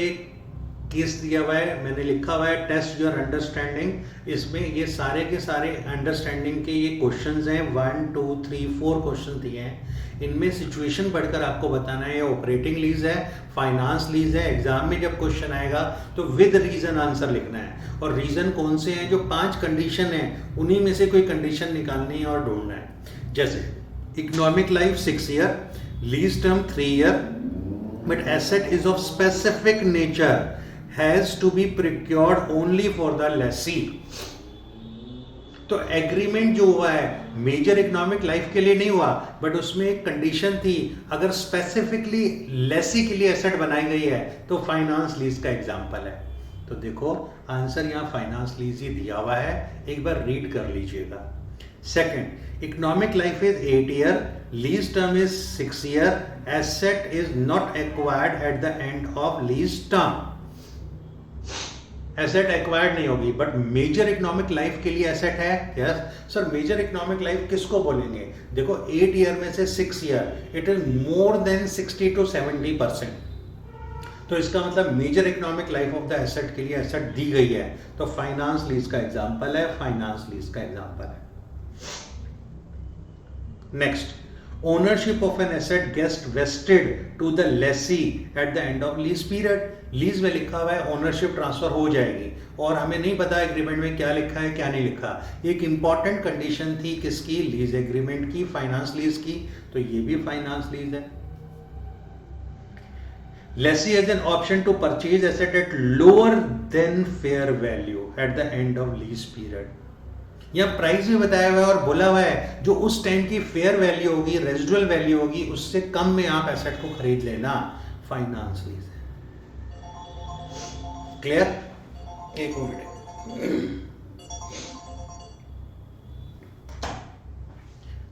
केस दिया हुआ है, मैंने लिखा हुआ है टेस्ट योर अंडरस्टैंडिंग। इसमें ये सारे के सारे अंडरस्टैंडिंग के ये क्वेश्चंस हैं, 1 2 3 4 क्वेश्चन दिए हैं। इनमें सिचुएशन पढ़कर आपको बताना है ऑपरेटिंग लीज है, फाइनेंस लीज है। एग्जाम में जब क्वेश्चन आएगा तो विद रीजन आंसर लिखना है, और रीजन कौन से हैं, जो 5 कंडीशन है उन्हीं में से कोई कंडीशन निकालनी है और ढूंढना है। जैसे economic life 6 year, lease term 3 year, but asset is of specific nature has to be procured only for the lessee। तो एग्रीमेंट जो हुआ है मेजर इकोनॉमिक लाइफ के लिए नहीं हुआ, बट उसमें एक कंडीशन थी, अगर स्पेसिफिकली लेसी के लिए एसेट बनाई गई है तो फाइनेंस लीज का एग्जांपल है। तो देखो आंसर यहाँ फाइनेंस लीज ही दिया हुआ है, एक बार रीड कर लीजिएगा। Second, economic life is 8 year, lease term is 6 year, asset is not acquired eight the end of lease term. Asset acquired नहीं होगी, बट मेजर इकोनॉमिक लाइफ के लिए एसेट है। Yes sir, major economic life किसको बोलेंगे? देखो 8 year में से 6 year, it is more than 60 to 70%। तो इसका मतलब major economic life of the asset के लिए एसेट दी गई है, तो फाइनेंस लीज का एग्जांपल है, फाइनेंस लीज का एग्जांपल है। Next, ownership of an asset gets vested to the lessee at the end of lease period। Lease में लिखा हुआ है ओनरशिप ट्रांसफर हो जाएगी, और हमें नहीं पता एग्रीमेंट में क्या लिखा है क्या नहीं लिखा। एक इंपॉर्टेंट कंडीशन थी किसकी? लीज एग्रीमेंट की, फाइनेंस लीज की, तो ये भी फाइनेंस लीज है। Lessee has an option to purchase asset at lower than fair value at the end of lease period। यह प्राइस भी बताया हुआ है और बोला हुआ है जो उस टाइम की फेयर वैल्यू होगी, रेजिडुअल वैल्यू होगी, उससे कम में आप एसेट को खरीद लेना। फाइनेंस लीज है। क्लियर? एक मिनट।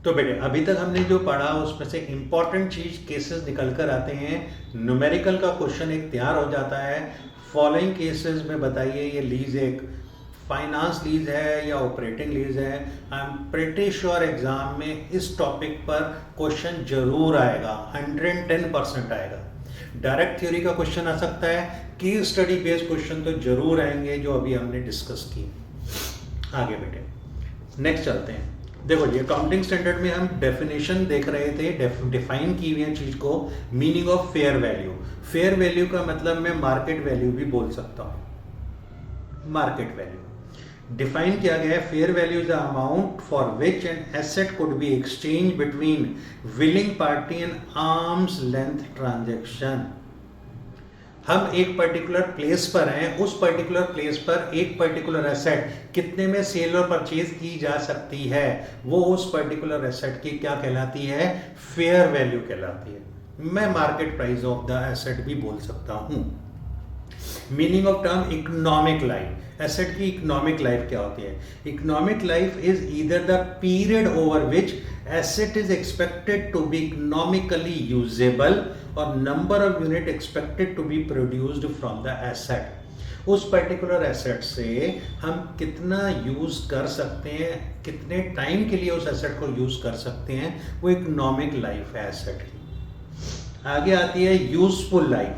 तो बेटे अभी तक हमने जो पढ़ा उसमें से इंपॉर्टेंट चीज केसेस निकल कर आते हैं। न्यूमेरिकल का क्वेश्चन एक तैयार हो जाता है, फॉलोइंग केसेस में बताइए ये लीज एक फाइनेंस लीज है या ऑपरेटिंग लीज है। I am pretty sure exam में इस टॉपिक पर क्वेश्चन जरूर आएगा, 110% आएगा। डायरेक्ट थ्योरी का क्वेश्चन आ सकता है, केस स्टडी बेस्ड क्वेश्चन तो जरूर आएंगे जो अभी हमने डिस्कस की। आगे बेटे नेक्स्ट चलते हैं। देखो ये अकाउंटिंग स्टैंडर्ड में हम डेफिनेशन देख रहे थे, डिफाइन की हुई है चीज को, meaning of fair value. Fair value का मतलब मैं मार्केट वैल्यू भी बोल सकता हूं। मार्केट वैल्यू डिफाइन किया गया है, fair value is the amount for which an asset could be exchange between willing party and arms length transaction. हम एक पर्टिकुलर प्लेस पर हैं, उस पर्टिकुलर प्लेस पर एक पर्टिकुलर एसेट कितने में सेल और परचेज की जा सकती है, वो उस पर्टिकुलर एसेट की क्या कहलाती है? फेयर वैल्यू कहलाती है। मैं market price of the asset भी बोल सकता हूं। Meaning of term economic life, asset की इकोनॉमिक लाइफ क्या होती है? Economic life is either the period over which asset is expected to be economically usable और number of unit expected to be produced from the asset. उस particular asset से हम कितना use कर सकते हैं, कितने टाइम के लिए उस एसेट को यूज कर सकते हैं, वो इकोनॉमिक लाइफ है एसेट की। आगे आती है यूजफुल लाइफ,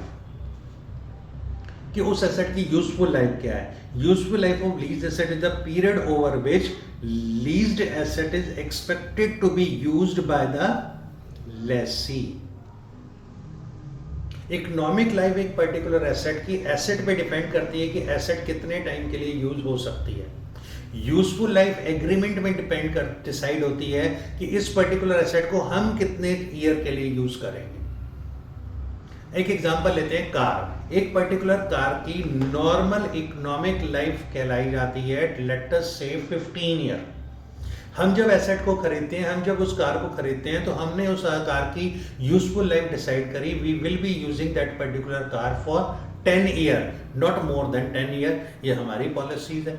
कि उस एसेट की यूजफुल लाइफ क्या है? Useful life of lease asset is the period over which leased asset is expected to be used by the lessee. Economic life एक पर्टिकुलर एसेट की एसेट पे डिपेंड करती है कि एसेट कितने टाइम के लिए यूज हो सकती है। यूजफुल लाइफ एग्रीमेंट में डिसाइड होती है कि इस पर्टिकुलर एसेट को हम कितने ईयर के लिए यूज करेंगे। एक एग्जांपल लेते हैं, कार। एक पर्टिकुलर कार की नॉर्मल इकोनॉमिक लाइफ कहलाई जाती है, लेट अस से 15 ईयर। हम जब एसेट को खरीदते हैं, हम जब उस कार को खरीदते हैं, तो हमने उस कार की यूजफुल लाइफ डिसाइड करी, we will be using that particular car for 10 year, not more than 10 year. ये हमारी पॉलिसीज है।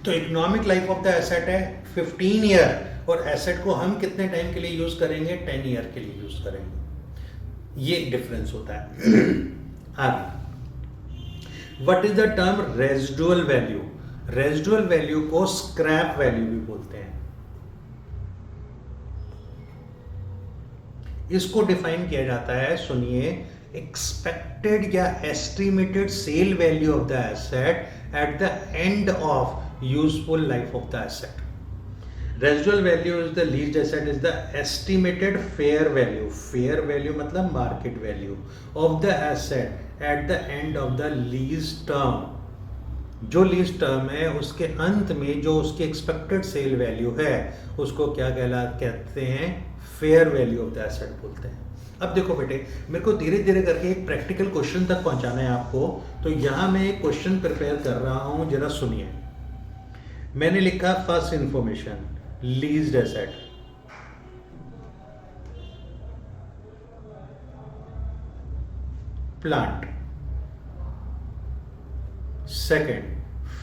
तो economic life of the asset है 15 ईयर, और एसेट को हम कितने टाइम के लिए यूज करेंगे? 10 ईयर के लिए यूज करेंगे। ये डिफरेंस होता है। आगे, what is the term residual value? Residual value को स्क्रैप वैल्यू भी बोलते हैं। इसको डिफाइन किया जाता है, सुनिए, एक्सपेक्टेड या estimated sale value of the asset at the end of useful life of the asset. Residual value is the leased asset is the estimated fair value. Fair value मतलब market value of the asset at the end of the lease term. जो lease term है उसके अंत में जो उसकी expected sale value है उसको क्या कहते हैं, fair value of the asset बोलते हैं. अब देखो बेटे, मेरे को धीरे धीरे करके एक प्रैक्टिकल क्वेश्चन तक पहुंचाना है आपको. तो यहाँ मैं एक क्वेश्चन प्रिपेयर कर रहा हूँ, जरा सुनिए. मैंने लिखा first information leased asset. Plant. Second,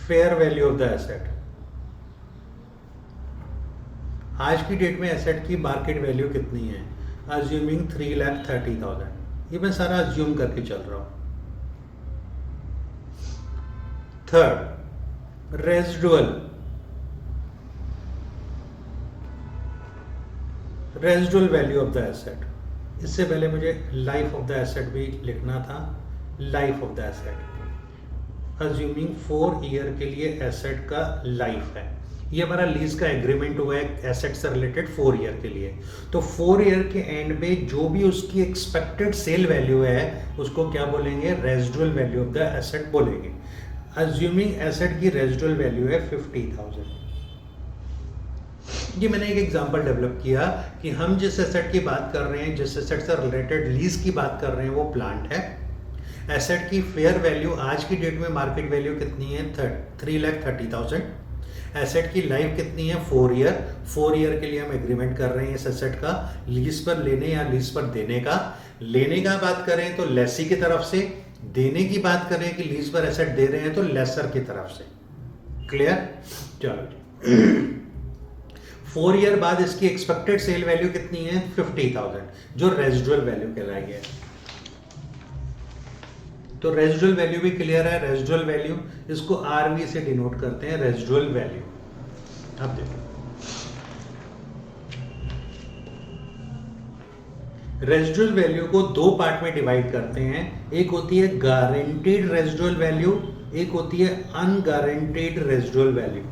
fair value of the asset. आज की डेट में एसेट की मार्केट वैल्यू कितनी है? अज्यूमिंग 3,30,000. ये मैं सारा अज्यूम करके चल रहा हूं. Third, residual value of the asset. इससे पहले मुझे लाइफ ऑफ द एसेट भी लिखना था. Life of the asset assuming 4 year के लिए एसेट का लाइफ है. ये हमारा लीज का एग्रीमेंट हुआ है एसेट से रिलेटेड 4 ईयर के लिए. तो 4 ईयर के एंड पे जो भी उसकी एक्सपेक्टेड सेल वैल्यू है उसको क्या बोलेंगे? Residual value of the asset बोलेंगे. अज्यूमिंग एसेट की रेजिडुअल वैल्यू है 50,000. ये मैंने एक एग्जांपल डेवलप किया कि हम जिस एसेट की बात कर रहे हैं, जिस एसेट से रिलेटेड लीज की बात कर रहे हैं वो प्लांट है. एसेट की फेयर वैल्यू आज की डेट में मार्केट वैल्यू कितनी है? 3,30,000. एसेट की लाइफ कितनी है? 4 ईयर. 4 ईयर के लिए हम एग्रीमेंट कर रहे हैं इस एसेट का लीज पर लेने या लीज पर देने का. लेने का बात करें तो लेसी की तरफ से, देने की बात करें कि लीज पर एसेट दे रहे हैं तो लेसर की तरफ से. क्लियर? चलो 4 ईयर बाद इसकी एक्सपेक्टेड सेल वैल्यू कितनी है? 50,000, जो रेजिडुअल वैल्यू कहलाई है. तो रेजिडुअल वैल्यू भी क्लियर है. रेजिडुअल वैल्यू इसको आरवी से डिनोट करते हैं, रेजिडुअल वैल्यू. अब देखो, रेजिडुअल वैल्यू को 2 पार्ट में डिवाइड करते हैं. एक होती है गारंटीड रेजिडुअल वैल्यू, एक होती है unguaranteed residual value.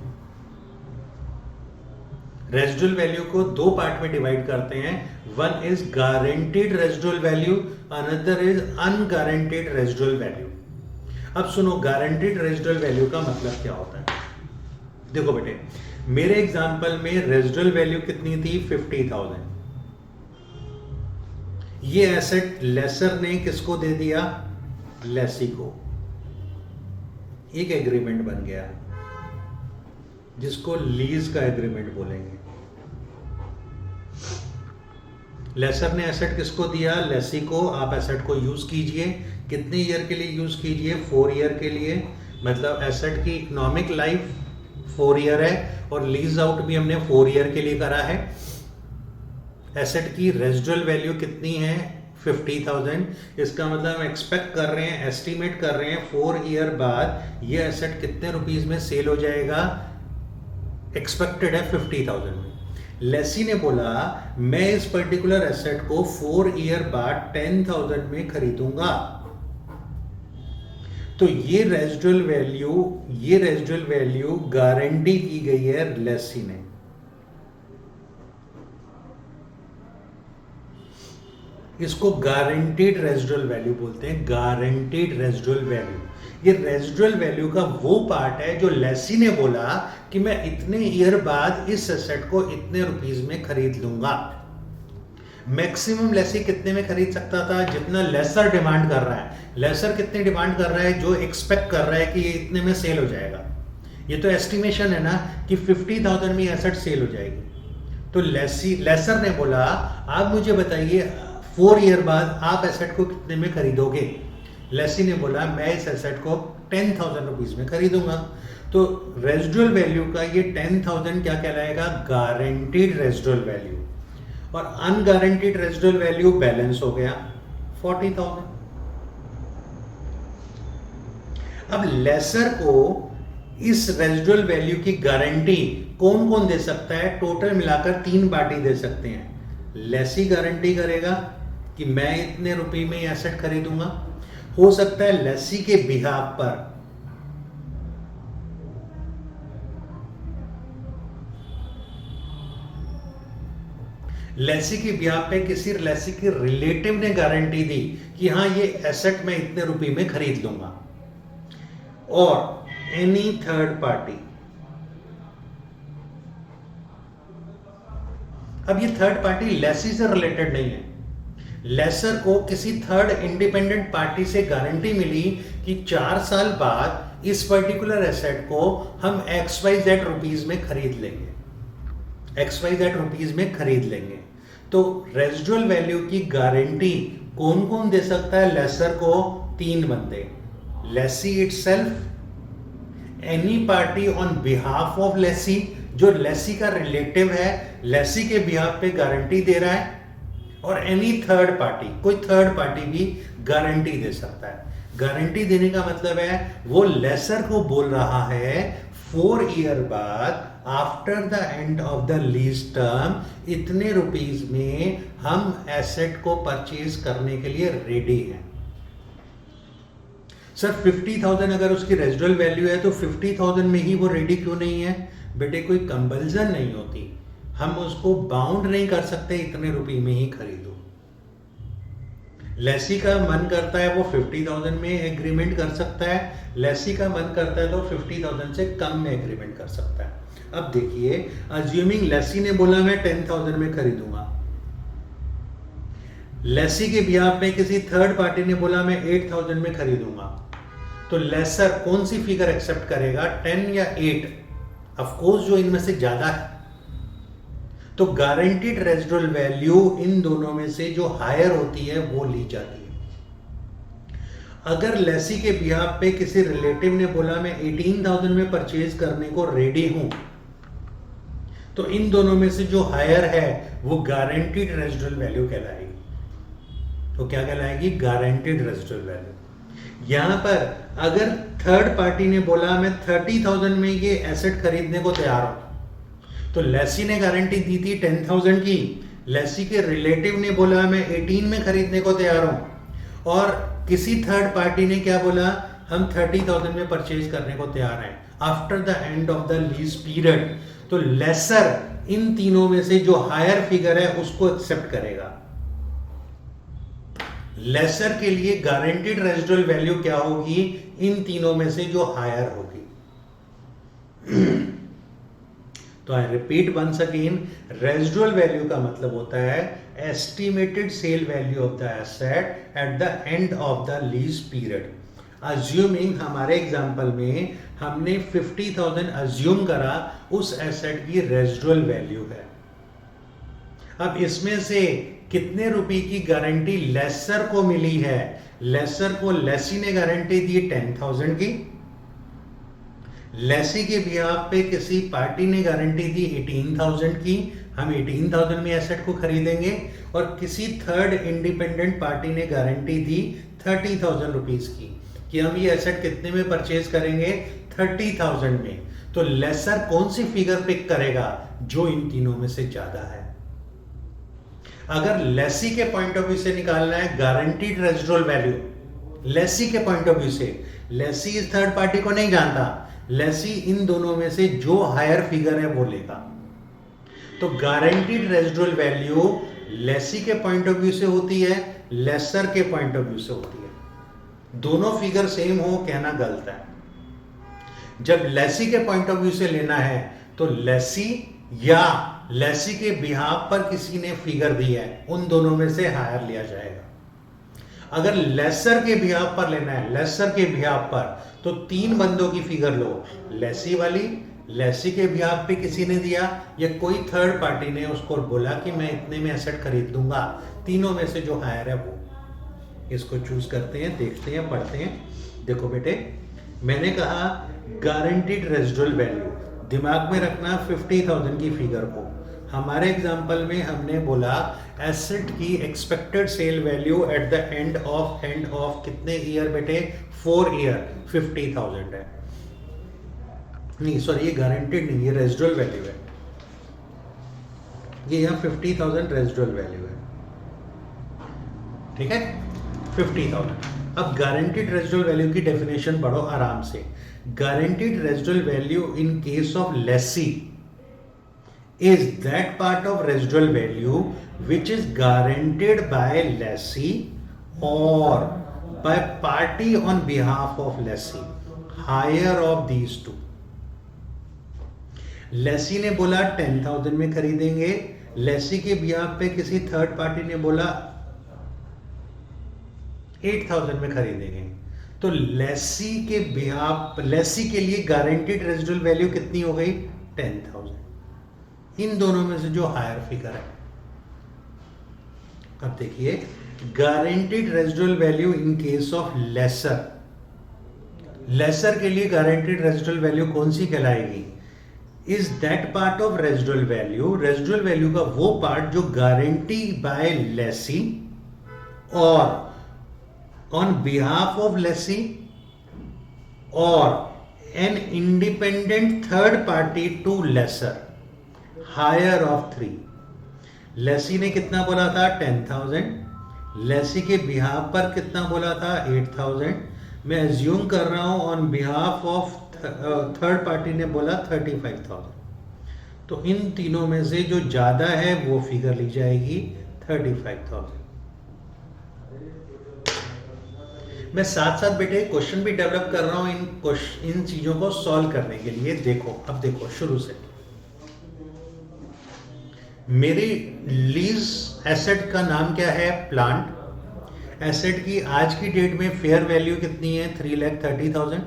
Residual value को 2 पार्ट में डिवाइड करते हैं. One is guaranteed residual value, another is unguaranteed residual value. अब सुनो, गारंटीड रेजिडुअल वैल्यू का मतलब क्या होता है? देखो बेटे, मेरे एग्जांपल में रेजिडुअल वैल्यू कितनी थी? 50,000. ये एसेट लेसर ने किसको दे दिया? लेसी को. एक एग्रीमेंट बन गया जिसको लीज का एग्रीमेंट बोलेंगे. लेसर ने एसेट किसको दिया? लेसी को. आप एसेट को यूज कीजिए. कितने ईयर के लिए यूज कीजिए? 4 ईयर के लिए. मतलब एसेट की इकोनॉमिक लाइफ 4 ईयर है और लीज आउट भी हमने 4 ईयर के लिए करा है. एसेट की रेजिडुअल वैल्यू कितनी है? 50,000. इसका मतलब हम एक्सपेक्ट कर रहे हैं, एस्टिमेट कर रहे हैं 4 ईयर बाद ये एसेट कितने रुपीज में सेल हो जाएगा? एक्सपेक्टेड है 50,000 में. लेसी ने बोला मैं इस पर्टिकुलर एसेट को 4 ईयर बाद 10,000 में खरीदूंगा. तो ये रेजिडुअल वैल्यू गारंटी की गई है लेसी ने. इसको गारंटीड रेजिडुअल वैल्यू बोलते हैं. गारंटीड रेजिडुअल वैल्यू, ये रेजिडुअल वैल्यू का वो पार्ट है जो लेसी ने बोला कि मैं इतने ईयर बाद इस एसेट को इतने रुपीस में खरीद लूंगा. मैक्सिमम लेसी कितने में खरीद सकता था? जितना लेसर डिमांड कर रहा है. लेसर कितने डिमांड कर रहा है? जो एक्सपेक्ट कर रहा है कि ये इतने में सेल हो जाएगा. ये तो एस्टिमेशन है ना कि 50,000 में एसेट सेल हो जाएगी. तो लेसर ने बोला आप मुझे बताइए 4 ईयर बाद आप एसेट को कितने में खरीदोगे? लेसी ने बोला मैं इस एसेट को 10,000 रुपीज में खरीदूंगा. तो रेजिडुअल वैल्यू का ये 10,000 क्या कहलाएगा? Guaranteed residual value. और अनगारंटीड रेजिडुअल वैल्यू बैलेंस हो गया 40,000. अब लेसर को इस रेजिडुअल वैल्यू की गारंटी कौन कौन दे सकता है? टोटल मिलाकर 3 पार्टी दे सकते हैं. लेसी गारंटी करेगा, कि मैं इतने रुपए में एसेट खरीदूंगा। हो सकता है लेसी के बिहाफ पर किसी लेसी के रिलेटिव ने गारंटी दी कि हाँ ये एसेट मैं इतने रुपए में खरीद लूंगा, और एनी थर्ड पार्टी, अब ये थर्ड पार्टी लेसी से रिलेटेड नहीं है, लेसर को किसी थर्ड इंडिपेंडेंट पार्टी से गारंटी मिली कि 4 साल बाद इस पर्टिकुलर एसेट को हम XYZ रुपीज में खरीद लेंगे, XYZ रुपीज में खरीद लेंगे। तो रेजिडुअल वैल्यू की गारंटी कौन कौन दे सकता है लेसर को? 3 बंदे, lessee itself, any party on behalf of lessee, जो लेसी का रिलेटिव है, लेसी के बिहाफ पे गारंटी दे रहा है, और एनी थर्ड पार्टी, कोई थर्ड पार्टी भी गारंटी दे सकता है। गारंटी देने का मतलब है वो लेसर को बोल रहा है 4 ईयर बाद after the end of the lease term इतने रुपीस में हम एसेट को परचेज करने के लिए रेडी हैं। सर 50,000 अगर उसकी रेजिडुअल वैल्यू है तो 50,000 में ही वो रेडी क्यों नहीं है? बेटे कोई कंपल्सन नहीं होती, हम उसको बाउंड नहीं कर सकते इतने रुपए में ही खरीदो। लेसी का मन करता है वो 50,000 में एग्रीमेंट कर सकता है, लेसी का मन करता है तो 50,000 से कम में एग्रीमेंट कर सकता है। अब देखिए, अज्यूमिंग लेसी ने बोला मैं 10,000 में खरीदूंगा, लेसी के बिहाफ में किसी थर्ड पार्टी ने बोला मैं 8,000 में खरीदूंगा, तो लेसर कौन सी फिगर एक्सेप्ट करेगा, 10 या 8? ऑफ कोर्स जो इनमें से ज्यादा है। तो गारंटीड रेजिडुअल वैल्यू इन दोनों में से जो हायर होती है वो ली जाती है। अगर लेसी के बिहाफ पे किसी रिलेटिव ने बोला मैं 18,000 में परचेज करने को रेडी हूं, तो इन दोनों में से जो हायर है वो गारंटीड रेजिडुअल वैल्यू कहलाएगी। तो क्या कहलाएगी? Guaranteed residual value. यहां पर अगर थर्ड पार्टी ने बोला मैं 30,000 में ये एसेट खरीदने को तैयार हूं, तो लेसी ने गारंटी दी थी 10,000 की, लेसी के रिलेटिव ने बोला मैं 18 में खरीदने को तैयार हूं, और किसी थर्ड पार्टी ने क्या बोला, हम 30,000 में परचेज करने को तैयार हैं after the end of the lease period. तो लेसर इन तीनों में से जो हायर फिगर है उसको एक्सेप्ट करेगा। लेसर के लिए गारंटीड रेजिडुअल वैल्यू क्या होगी? इन तीनों में से जो हायर होगी। तो I repeat once again, residual value का मतलब होता है estimated sale value of the asset at the end of the lease period. Assuming हमारे एग्जांपल में हमने 50,000 अज्यूम करा उस एसेट की रेजिडुअल वैल्यू है। अब इसमें से कितने रुपए की गारंटी लेसर को मिली है? लेसर को लेसी ने गारंटी दी 10,000 की, लेसी के बिहाफ पे किसी पार्टी ने गारंटी दी 18,000 की, हम 18,000 में एसेट को खरीदेंगे, और किसी थर्ड इंडिपेंडेंट पार्टी ने गारंटी दी 30,000 रुपीज की कि हम ये एसेट कितने में परचेज करेंगे? 30,000 में। तो लेसर कौन सी फिगर पिक करेगा? जो इन तीनों में से ज्यादा है। अगर लेसी के पॉइंट ऑफ व्यू से निकालना है गारंटीड रेजिडुअल वैल्यू, लेसी के पॉइंट ऑफ व्यू से, लेसी इस थर्ड पार्टी को नहीं जानता, लेसी इन दोनों में से जो हायर फिगर है वो लेगा। तो गारंटीड रेजिडुअल वैल्यू लेसी के पॉइंट ऑफ व्यू से होती है, लेसर के पॉइंट ऑफ व्यू से होती है। दोनों फिगर सेम हो कहना गलत है। जब लेसी के पॉइंट ऑफ व्यू से लेना है तो लेसी या लेसी के बिहाफ पर किसी ने फिगर दी है, उन दोनों में से हायर लिया जाएगा। अगर लेसर के बिहाफ पर लेना है, लेसर के बिहाफ पर, तो 3 बंदों की फिगर लो, लेसी वाली, लेसी के बिहाफ पे किसी ने दिया, या कोई थर्ड पार्टी ने उसको बोला कि मैं इतने में एसेट खरीद दूंगा। तीनों में से जो हायर है वो, इसको चूज करते हैं, देखते हैं, पढ़ते हैं। देखो बेटे, मैंने कहा गारंटीड रेजिडुअल वैल्यू, दिमाग में रखना 50,000 की फिगर को। हमारे एग्जांपल में हमने बोला एसेट की expected sale value at the end of कितने ईयर बेटे? 4 ईयर, 50,000 है। नहीं सॉरी, ये गारंटीड नहीं, ये रेजिडुअल वैल्यू है। ये यहाँ 50,000 रेजिडुअल वैल्यू है। ठीक है, 50,000। अब गारंटीड रेजिडुअल वैल्यू की डेफिनेशन पढ़ो आराम से। Guaranteed residual value in case of lessee is that part of residual value which is guaranteed by lessee or by party on behalf of lessee, higher of these two. Lessee ने बोला 10,000 में खरीदेंगे, लेसी के behalf पे किसी third party ने बोला 8,000 में खरीदेंगे, तो लेसी के बिहाफ, लेसी के लिए गारंटीड रेजिडुअल वैल्यू कितनी हो गई? 10,000। इन दोनों में से जो हायर फिगर है, अब देखिए guaranteed residual value in case of lessor, lessor के लिए गारंटीड रेजिडुअल वैल्यू कौन सी कहलाएगी? Is that part of residual value, residual value का वो पार्ट जो गारंटी बाय लेसी और on behalf of lessee or an independent third party to lesser, higher of 3। Lesi ने कितना बोला था? 10,000। लेसी के बिहाफ पर कितना बोला था? 8,000। मैं एज्यूम कर रहा हूं on behalf of third party ने बोला 35,000। तो इन तीनों में से जो ज्यादा है वो फिगर ली जाएगी 35,000। मैं साथ साथ बेटे क्वेश्चन भी डेवलप कर रहा हूं इन चीजों को सॉल्व करने के लिए। देखो, अब देखो शुरू से, मेरी लीज एसेट का नाम क्या है? प्लांट। एसेट की आज की डेट में फेयर वैल्यू कितनी है? 3,30,000।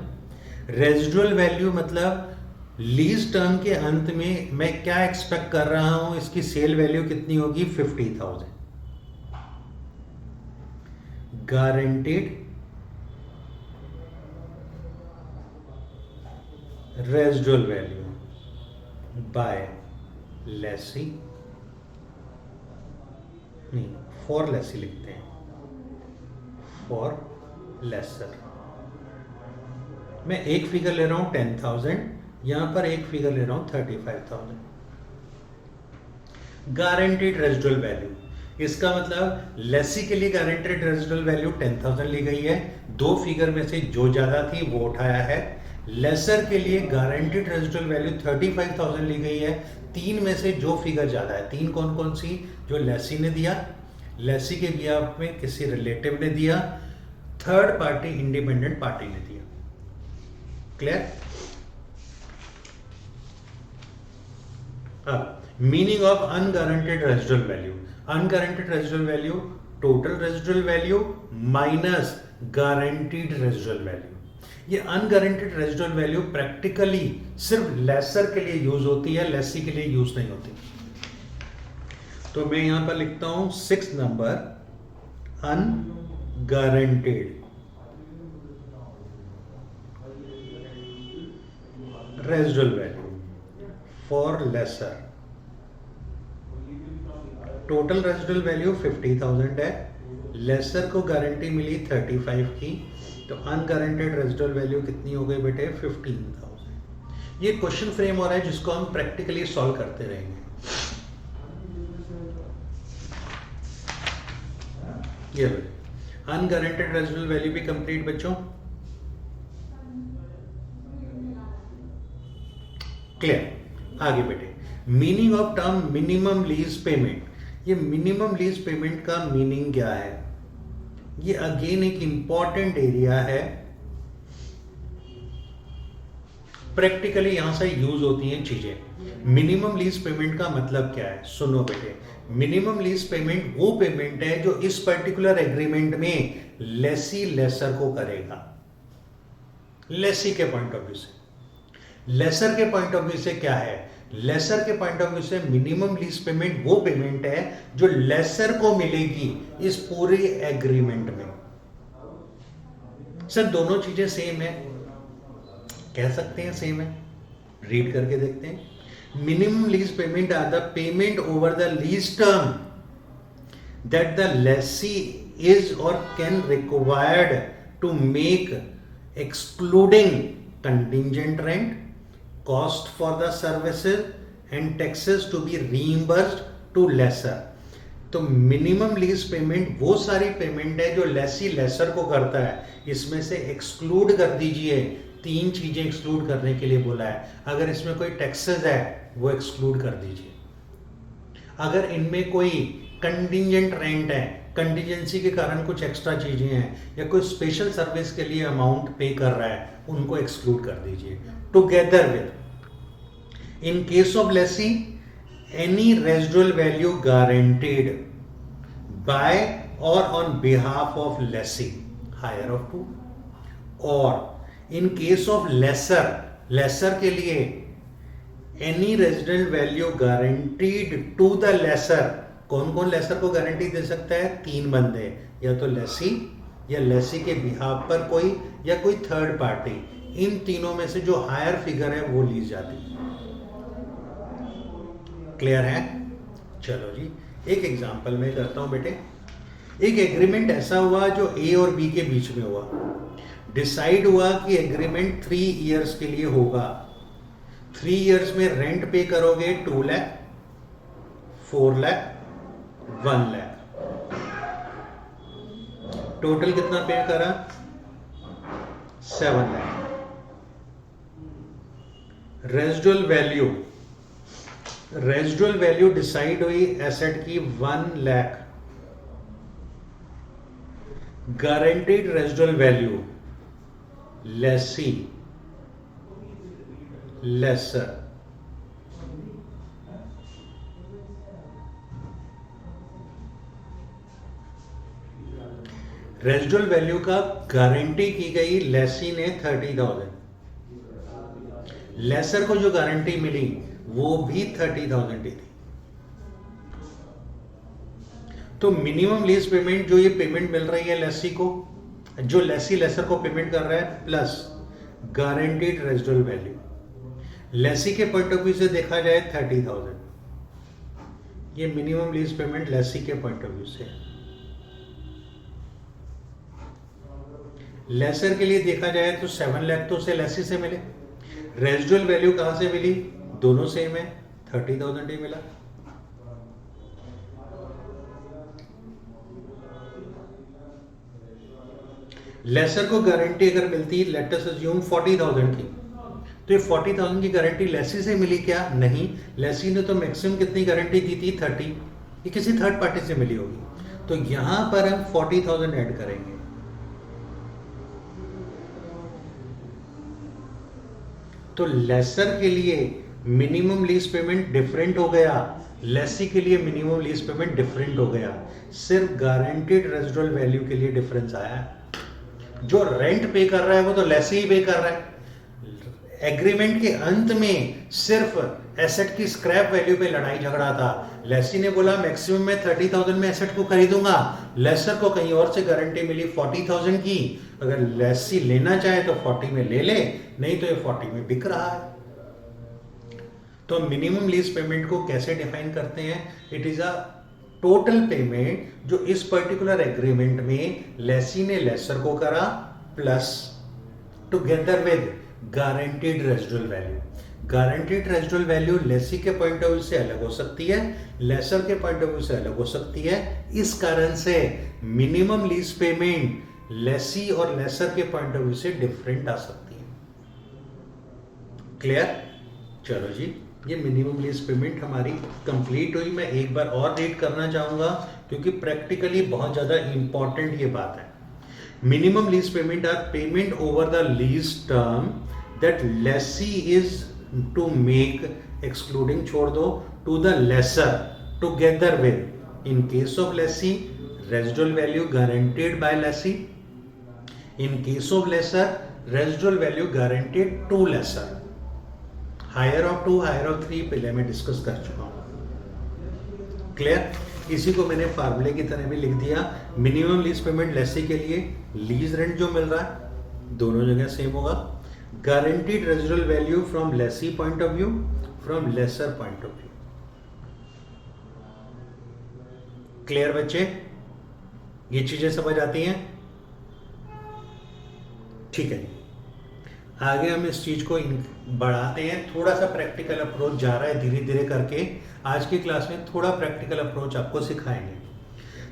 रेजिडुअल वैल्यू मतलब लीज टर्म के अंत में मैं क्या एक्सपेक्ट कर रहा हूं, इसकी सेल वैल्यू कितनी होगी? 50,000। Guaranteed residual value by lessee, नहीं फॉर लेसी लिखते हैं, फॉर लेसर। मैं एक फिगर ले रहा हूं 10,000, यहां पर एक फिगर ले रहा हूं 35,000। गारंटीड रेजिडुअल वैल्यू, इसका मतलब लेसी के लिए गारंटीड रेजिडुअल वैल्यू 10,000 ली गई है, दो फिगर में से जो ज्यादा थी वो उठाया है। लेसर के लिए गारंटीड रेजिडुअल वैल्यू 35,000 ली गई है, तीन में से जो फिगर ज्यादा है, तीन कौन कौन सी? जो लेसी ने दिया, लेसी के बिहाफ में किसी रिलेटिव ने दिया, थर्ड पार्टी इंडिपेंडेंट पार्टी ने दिया। क्लियर? अब meaning of unguaranteed residual value. Unguaranteed residual value total residual value minus guaranteed residual value. ये अनगारंटेड रेजिडुअल वैल्यू प्रैक्टिकली सिर्फ लेसर के लिए यूज होती है, लेसी के लिए यूज नहीं होती। तो मैं यहां पर लिखता हूं 6 number, unguaranteed residual value for lessor. Total residual value 50,000 है, लेसर को गारंटी मिली 35 की, तो अनगारंटेड रेजिडुअल वैल्यू कितनी हो गई बेटे? 15,000। ये क्वेश्चन फ्रेम हो रहा है जिसको हम प्रैक्टिकली सॉल्व करते रहेंगे। ये अनगारंटेड रेजिडुअल वैल्यू भी कंप्लीट बच्चों? क्लियर? आगे बेटे, meaning of term minimum lease payment. ये मिनिमम लीज पेमेंट का मीनिंग क्या है? ये अगेन एक इंपॉर्टेंट एरिया है, प्रैक्टिकली यहां से यूज होती हैं चीजें। मिनिमम लीज पेमेंट का मतलब क्या है? सुनो बेटे, मिनिमम लीज पेमेंट वो पेमेंट है जो इस पर्टिकुलर एग्रीमेंट में लेसी लेसर को करेगा। लेसी के पॉइंट ऑफ व्यू से, लेसर के पॉइंट ऑफ व्यू से क्या है? लेसर के पॉइंट ऑफ व्यू से मिनिमम लीज पेमेंट वो पेमेंट है जो लेसर को मिलेगी इस पूरे एग्रीमेंट में। सर दोनों चीजें सेम है, कह सकते हैं सेम है, रीड करके देखते हैं। Minimum lease payment are the payment over the lease term that the lessee is or can required to make excluding contingent rent, cost for the services and taxes to be reimbursed to lessor। तो minimum lease payment वो सारी payment है जो Lesi laser को करता है, इसमें से एक्सक्लूड कर दीजिए। 3 चीजें एक्सक्लूड करने के लिए बोला है। अगर इसमें कोई टैक्सेस है वो एक्सक्लूड कर दीजिए। अगर इनमें कोई कंटिजेंट रेंट है, कंटिजेंसी के कारण कुछ एक्स्ट्रा चीजें हैं, या कोई स्पेशल सर्विस के लिए अमाउंट पे कर रहा है, उनको एक्सक्लूड कर दीजिए। Together with, in case of lessee, any residual value guaranteed by or on behalf of lessee higher of two, और in case of lessor, lessor के लिए any resident value guaranteed to the lessor. कौन कौन laser को guarantee दे सकता है? 3 बंदे, या तो लेसी, या लेसी के बिहाफ पर कोई, या कोई थर्ड पार्टी। इन तीनों में से जो हायर फिगर है वो ली जाती है। क्लियर है? चलो जी, एक एग्जांपल मैं करता हूं बेटे। एक एग्रीमेंट ऐसा हुआ जो ए और बी के बीच में हुआ। डिसाइड हुआ कि एग्रीमेंट 3 इयर्स के लिए होगा। 3 इयर्स में रेंट पे करोगे 2 लाख, 4 लाख, 1 लाख। टोटल कितना पे करा? 7 लाख। रेजिडुअल वैल्यू डिसाइड हुई एसेट की 1 lakh. Guaranteed residual value lessee lessor, residual value का गारंटी की गई लेसी ने 30,000, लेसर को जो गारंटी मिली वो भी 30,000 ही थी। तो मिनिमम लीज पेमेंट जो ये पेमेंट मिल रही है लेसी को, जो लेसी लेसर को पेमेंट कर रहा है, plus guaranteed residual value, lessee के पॉइंट ऑफ व्यू से देखा जाए 30,000। ये मिनिमम लीज पेमेंट लेसी के पॉइंट ऑफ व्यू से है। लेसर के लिए देखा जाए तो 7 लाख तो उसे लेसी से मिले। रेजिडुअल वैल्यू कहां से मिली? दोनों सेम है, 30,000 ही मिला। लेसर को गारंटी अगर मिलती, लेट अस अज्यूम 40,000 की, तो ये 40,000 की गारंटी लेसी से मिली क्या? नहीं, लेसी ने तो मैक्सिमम कितनी गारंटी दी थी? 30। ये किसी थर्ड पार्टी से मिली होगी। तो यहां पर हम 40,000 ऐड करेंगे। तो लेसर के लिए मिनिमम लीज पेमेंट डिफरेंट हो गया, लेसी के लिए मिनिमम लीज पेमेंट डिफरेंट हो गया। सिर्फ गारंटीड रेजिडुअल वैल्यू के लिए डिफरेंस आया है। जो रेंट पे कर रहा है वो तो लेसी ही पे कर रहा है। एग्रीमेंट के अंत में सिर्फ एसेट की स्क्रैप वैल्यू पे लड़ाई झगड़ा था। लेसी ने बोला मैक्सिमम मैं 30,000 में एसेट को खरीदूंगा, लेसर को कहीं और से गारंटी मिली 40,000 की। अगर लेसी लेना चाहे तो 40 में ले ले, नहीं तो ये 40 में बिक रहा है। तो मिनिमम लीज पेमेंट को कैसे डिफाइन करते हैं? It is a total payment जो इस पर्टिकुलर एग्रीमेंट में लेसी ने लेसर को करा, plus together with guaranteed residual value. Guaranteed residual value lessee के पॉइंट ऑफ व्यू से अलग हो सकती है, लेसर के पॉइंट ऑफ व्यू से अलग हो सकती है। इस कारण से मिनिमम लीज पेमेंट लेसी और लेसर के पॉइंट ऑफ व्यू से डिफरेंट आ सकती है। क्लियर? चलो जी, ये मिनिमम लीज पेमेंट हमारी कंप्लीट हुई। मैं एक बार और रीड करना चाहूंगा क्योंकि प्रैक्टिकली बहुत ज्यादा इंपॉर्टेंट ये बात है। Minimum lease payment are payment over the lease term that lessee is to make, excluding छोड़ दो, to the lessor together with, in case of lessee residual value guaranteed by lessee, in case of lessor residual value guaranteed to lessor. Higher of 2, higher of 3 पहले मैं discuss कर चुका हूं। Clear? इसी को मैंने फार्मूले की तरह भी लिख दिया। मिनिमम लीज पेमेंट लेसी के लिए लीज रेंट जो मिल रहा है दोनों जगह सेम होगा। Guaranteed residual value from lessee point of view, from lessor point of view. Clear बच्चे? ये चीजें समझ आती हैं? ठीक है, आगे हम इस चीज को बढ़ाते हैं। थोड़ा सा प्रैक्टिकल अप्रोच जा रहा है धीरे धीरे करके। आज की क्लास में थोड़ा प्रैक्टिकल अप्रोच आपको सिखाएंगे।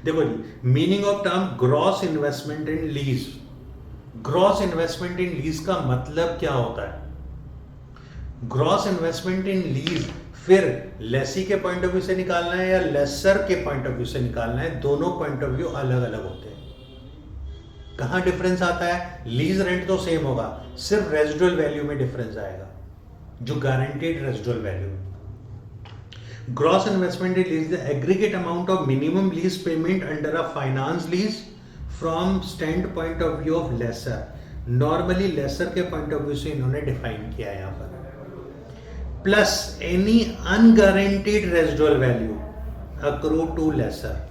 देखो जी, meaning of term gross investment in lease. Gross investment in lease का मतलब क्या होता है? ग्रॉस इन्वेस्टमेंट इन लीज फिर लेसी के पॉइंट ऑफ व्यू से निकालना है या लेसर के पॉइंट ऑफ व्यू से निकालना है, दोनों पॉइंट ऑफ व्यू अलग अलग होते हैं। कहां डिफरेंस आता है? लीज रेंट तो सेम होगा, सिर्फ रेजिडुअल वैल्यू में डिफरेंस आएगा, जो गारंटीड रेजिडुअल वैल्यू है। Gross investment in lease the aggregate amount of minimum lease payment under a finance lease from stand point of view of lessor. Normally lessor के point of view से इन्होंने define किया है यहां पर, plus any unguaranteed residual value accrue to lessor.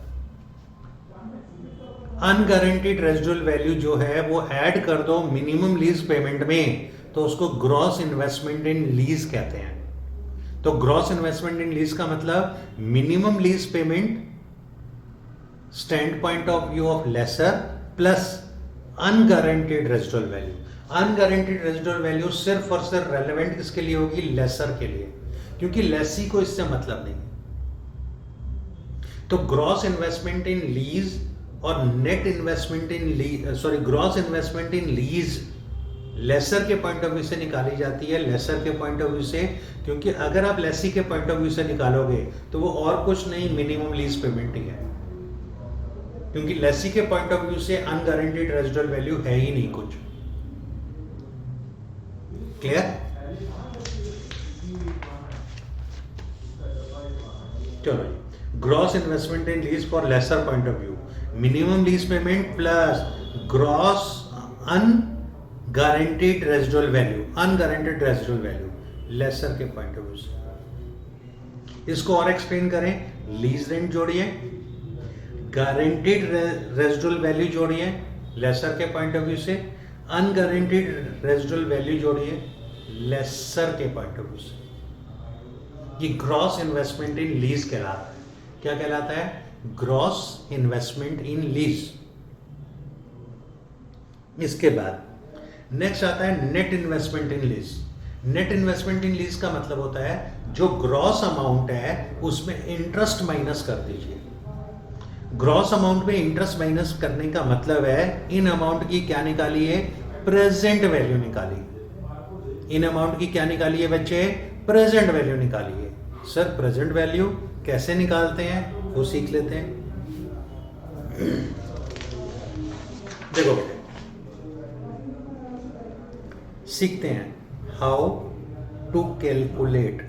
Unguaranteed residual value जो है वो ऐड कर दो मिनिमम लीज पेमेंट में, तो उसको ग्रॉस इन्वेस्टमेंट इन लीज कहते हैं। तो ग्रॉस इन्वेस्टमेंट इन लीज का मतलब minimum lease payment stand point of view of lessor plus unguaranteed residual value. Unguaranteed residual value सिर्फ और सिर्फ रेलेवेंट किसके लिए होगी? लेसर के लिए, क्योंकि लेसी को इससे मतलब नहीं। तो ग्रॉस इन्वेस्टमेंट इन लीज और net investment in lease, sorry, gross investment in lease lessor के पॉइंट ऑफ व्यू से निकाली जाती है, लेसर के पॉइंट ऑफ व्यू से, क्योंकि अगर आप लेसी के पॉइंट ऑफ व्यू से निकालोगे तो वो और कुछ नहीं, मिनिमम लीज पेमेंट ही है, क्योंकि लेसी के पॉइंट ऑफ व्यू से अनगारंटीड रेजिडुअल वैल्यू है ही नहीं कुछ। क्लियर? चलो, gross investment in lease for lessor point of view, minimum lease payment plus gross unguaranteed residual value, unguaranteed residual value lessor के पॉइंट ऑफ व्यू से। इसको और एक्सप्लेन करें, लीज रेंट जोड़िए, गारंटीड रेजिडुअल वैल्यू जोड़िए lessor के point of view से, unguaranteed residual value जोड़िए लेसर के पॉइंट ऑफ व्यू से। ये ग्रॉस इन्वेस्टमेंट इन लीज कहलाता है। क्या कहलाता है? Gross investment in lease. इसके बाद नेक्स्ट आता है net investment in lease. Net investment in lease का मतलब होता है जो ग्रॉस अमाउंट है उसमें इंटरेस्ट माइनस कर दीजिए। ग्रॉस अमाउंट में इंटरेस्ट माइनस करने का मतलब है इन अमाउंट की क्या निकाली है? प्रेजेंट वैल्यू निकाली। इन अमाउंट की क्या निकाली है बच्चे? प्रेजेंट वैल्यू निकाली है। सर प्रेजेंट वैल्यू कैसे निकालते हैं वो सीख लेते हैं। देखो बेटे, सीखते हैं how to calculate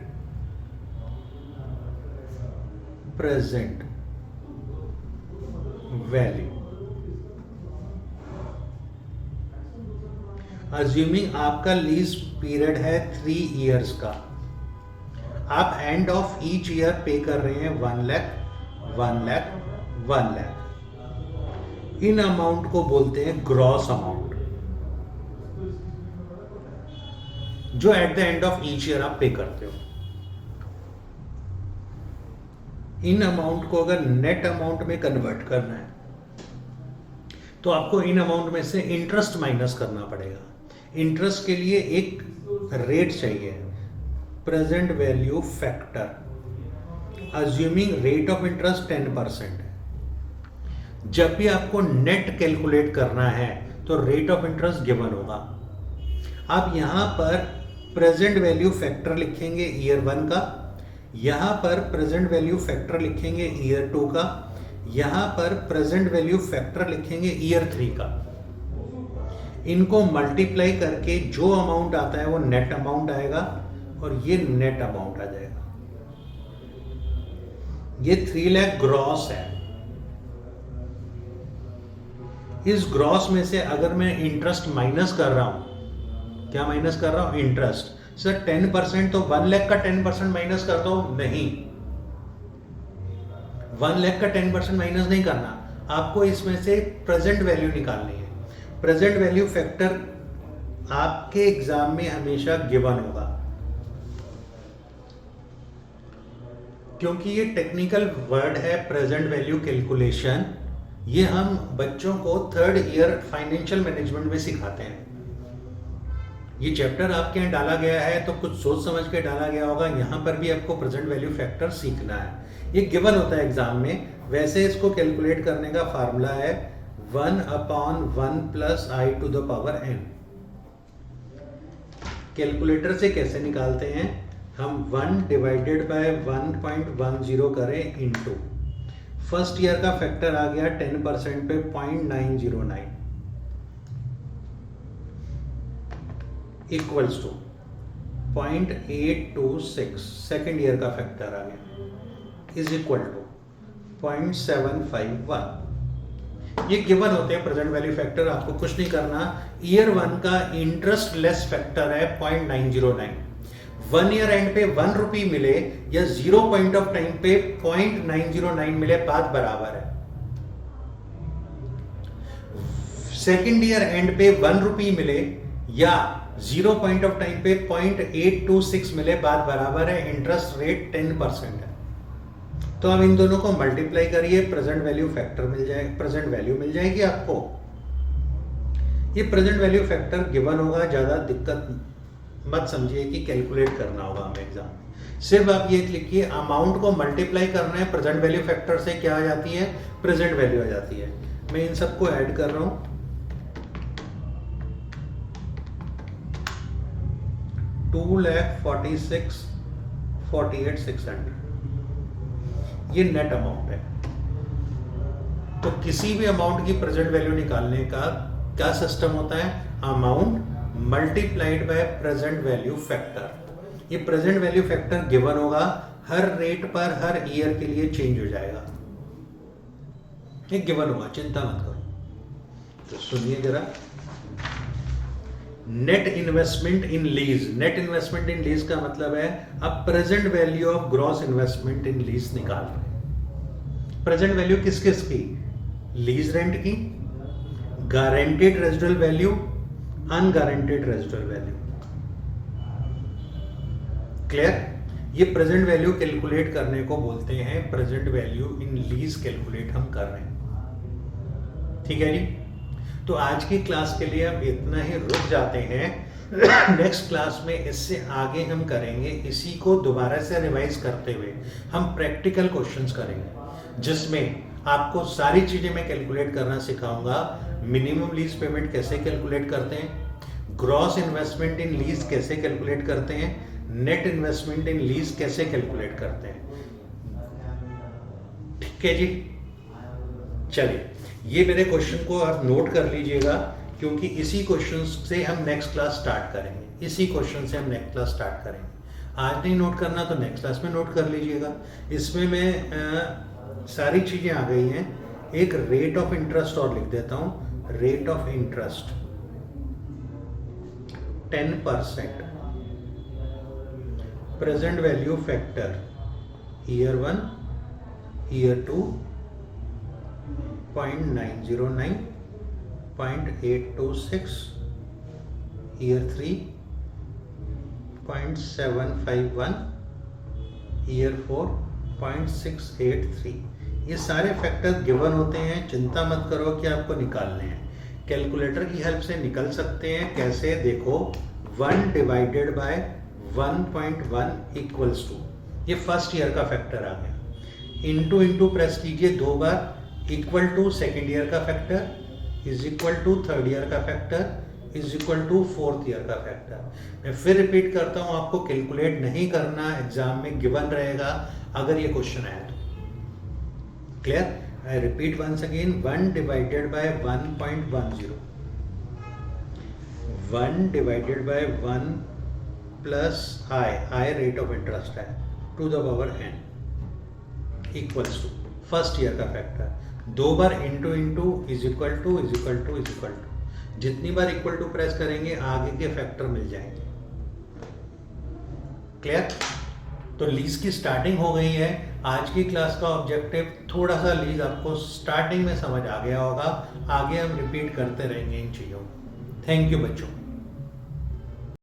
present value. Assuming आपका लीज पीरियड है 3 इयर्स का, आप एंड ऑफ ईच ईयर पे कर रहे हैं 1 लाख 1 लाख 1 लाख। इन अमाउंट को बोलते हैं ग्रॉस अमाउंट, जो eight the end of each year आप पे करते हो। इन अमाउंट को अगर नेट अमाउंट में कन्वर्ट करना है तो आपको इन अमाउंट में से इंटरेस्ट माइनस करना पड़ेगा। इंटरेस्ट के लिए एक रेट चाहिए, present value factor. Assuming rate of interest 10% है। जब भी आपको नेट कैलकुलेट करना है तो रेट ऑफ इंटरेस्ट गिवन होगा। आप यहां पर प्रेजेंट वैल्यू फैक्टर लिखेंगे ईयर 1 का, यहां पर प्रेजेंट वैल्यू फैक्टर लिखेंगे ईयर 2 का, यहां पर प्रेजेंट वैल्यू फैक्टर लिखेंगे ईयर 3 का। इनको मल्टीप्लाई करके जो अमाउंट आता है वो नेट अमाउंट आएगा और ये नेट अमाउंट आ जाएगा। ये 3 लाख ग्रॉस है। इस ग्रॉस में से अगर मैं इंटरेस्ट माइनस कर रहा हूं, क्या माइनस कर रहा हूं? इंटरेस्ट। सर 10% तो 1 लाख का 10% माइनस कर दो, नहीं, 1 लाख का 10% माइनस नहीं करना, आपको इसमें से प्रेजेंट वैल्यू निकालनी है। प्रेजेंट वैल्यू फैक्टर आपके एग्जाम में हमेशा गिवन होगा, क्योंकि ये टेक्निकल वर्ड है प्रेजेंट वैल्यू कैलकुलेशन। ये हम बच्चों को 3rd ईयर फाइनेंशियल मैनेजमेंट में सिखाते हैं। ये चैप्टर आपके यहाँ डाला गया है तो कुछ सोच समझ के डाला गया होगा। यहाँ पर भी आपको प्रेजेंट वैल्यू फैक्टर सीखना है। ये गिवन होता है एग्जाम में। वैसे इसको कैलकुलेट करने का फार्मूला है 1/1 + i to the power n। Calculator से कैसे निकालते हैं? हम 1 डिवाइडेड बाय 1.10 करें इंटू फर्स्ट ईयर का फैक्टर आ गया 10% पे 0.909 इक्वल्स टू 0.826 सेकेंड ईयर का फैक्टर आ गया इज इक्वल टू 0.751। ये गिवन होते हैं प्रेजेंट वैल्यू फैक्टर। आपको कुछ नहीं करना। ईयर 1 का इंटरेस्ट लेस फैक्टर है 0.909। 1 ईयर एंड पे 1 रुपी मिले या 0 पॉइंट ऑफ टाइम पे 0.909 मिले, बात बराबर है। सेकेंड ईयर एंड पे 1 रुपी मिले या 0 पॉइंट ऑफ टाइम पे 0.826 मिले, बात बराबर है। इंटरेस्ट रेट 10% है। तो अब इन दोनों को मल्टीप्लाई करिए, प्रेजेंट वैल्यू फैक्टर मिल जाएगा, प्रेजेंट वैल्यू मिल जाएगी आपको। ये प्रेजेंट वैल्यू फैक्टर गिवन होगा, ज्यादा दिक्कत मत समझिए कि कैलकुलेट करना होगा हमें एग्जाम में। सिर्फ आप ये लिखिए अमाउंट को मल्टीप्लाई करना है प्रेजेंट वैल्यू फैक्टर से, क्या आ जाती है? प्रेजेंट वैल्यू आ जाती है। मैं इन सबको ऐड कर रहा हूं। 2,46,48,600 ये नेट अमाउंट है। तो किसी भी अमाउंट की प्रेजेंट वैल्यू निकालने का क्या सिस्टम होता है? Amount multiplied by present value factor. ये प्रेजेंट वैल्यू फैक्टर गिवन होगा, हर रेट पर हर ईयर के लिए चेंज हो जाएगा। ये गिवन होगा, चिंता मत करो। तो सुनिए जरा, net investment in lease. Net investment in lease का मतलब है अब present value of gross investment in lease निकाल रहे हैं। प्रेजेंट वैल्यू किस किस की? लीज रेंट की, guaranteed residual value, unguaranteed residual value. Clear? ये प्रेजेंट वैल्यू कैलकुलेट करने को बोलते हैं present value in lease calculate हम कर रहे हैं। ठीक है जी। तो आज की क्लास के लिए अब इतना ही रुक जाते हैं। नेक्स्ट क्लास में इससे आगे हम करेंगे, इसी को दोबारा से रिवाइज करते हुए हम प्रैक्टिकल क्वेश्चंस करेंगे, जिसमें आपको सारी चीजें मैं कैलकुलेट करना सिखाऊंगा। मिनिमम लीज पेमेंट कैसे कैलकुलेट करते हैं, ग्रॉस इन्वेस्टमेंट इन लीज कैसे कैलकुलेट करते हैं, नेट इन्वेस्टमेंट इन लीज कैसे कैलकुलेट करते हैं। ठीक है जी। चलिए, ये मेरे क्वेश्चन को आप नोट कर लीजिएगा, क्योंकि इसी क्वेश्चन से हम नेक्स्ट क्लास स्टार्ट करेंगे। इसी क्वेश्चन से हम नेक्स्ट क्लास स्टार्ट करेंगे। आज नहीं नोट करना तो नेक्स्ट क्लास में नोट कर लीजिएगा। इसमें मैं सारी चीज़ें आ गई हैं। एक रेट ऑफ इंटरेस्ट और लिख देता हूँ। Rate of interest 10%। Present value factor year 1, year 2 0.909, 0.826, year 3 0.751, year 4 0.683। ये सारे फैक्टर गिवन होते हैं। चिंता मत करो कि आपको निकालने हैं, कैलकुलेटर की हेल्प से निकल सकते हैं। कैसे? देखो, 1 डिवाइडेड बाय 1.1 इक्वल्स टू, ये फर्स्ट ईयर का फैक्टर आ गया। इंटू प्रेस कीजिए 2 बार, इक्वल टू सेकेंड ईयर का factor is equal to third year का factor is equal to fourth year का फैक्टर। मैं फिर रिपीट करता हूं, आपको कैलकुलेट नहीं करना, एग्जाम में गिवन रहेगा अगर ये क्वेश्चन आया तो। Clear? I repeat once again, 1 divided by 1.10, 1 divided by 1 plus I rate of interest है, to the power n equals to first year का फैक्टर। 2 बार इंटू इज इक्वल टू। जितनी बार इक्वल टू प्रेस करेंगे आगे के फैक्टर मिल जाएंगे। Clear? तो लीज की स्टार्टिंग हो गई है। आज की क्लास का ऑब्जेक्टिव थोड़ा सा लीज आपको स्टार्टिंग में समझ आ गया होगा। आगे हम रिपीट करते रहेंगे इन चीज़ों को। थैंक यू बच्चों।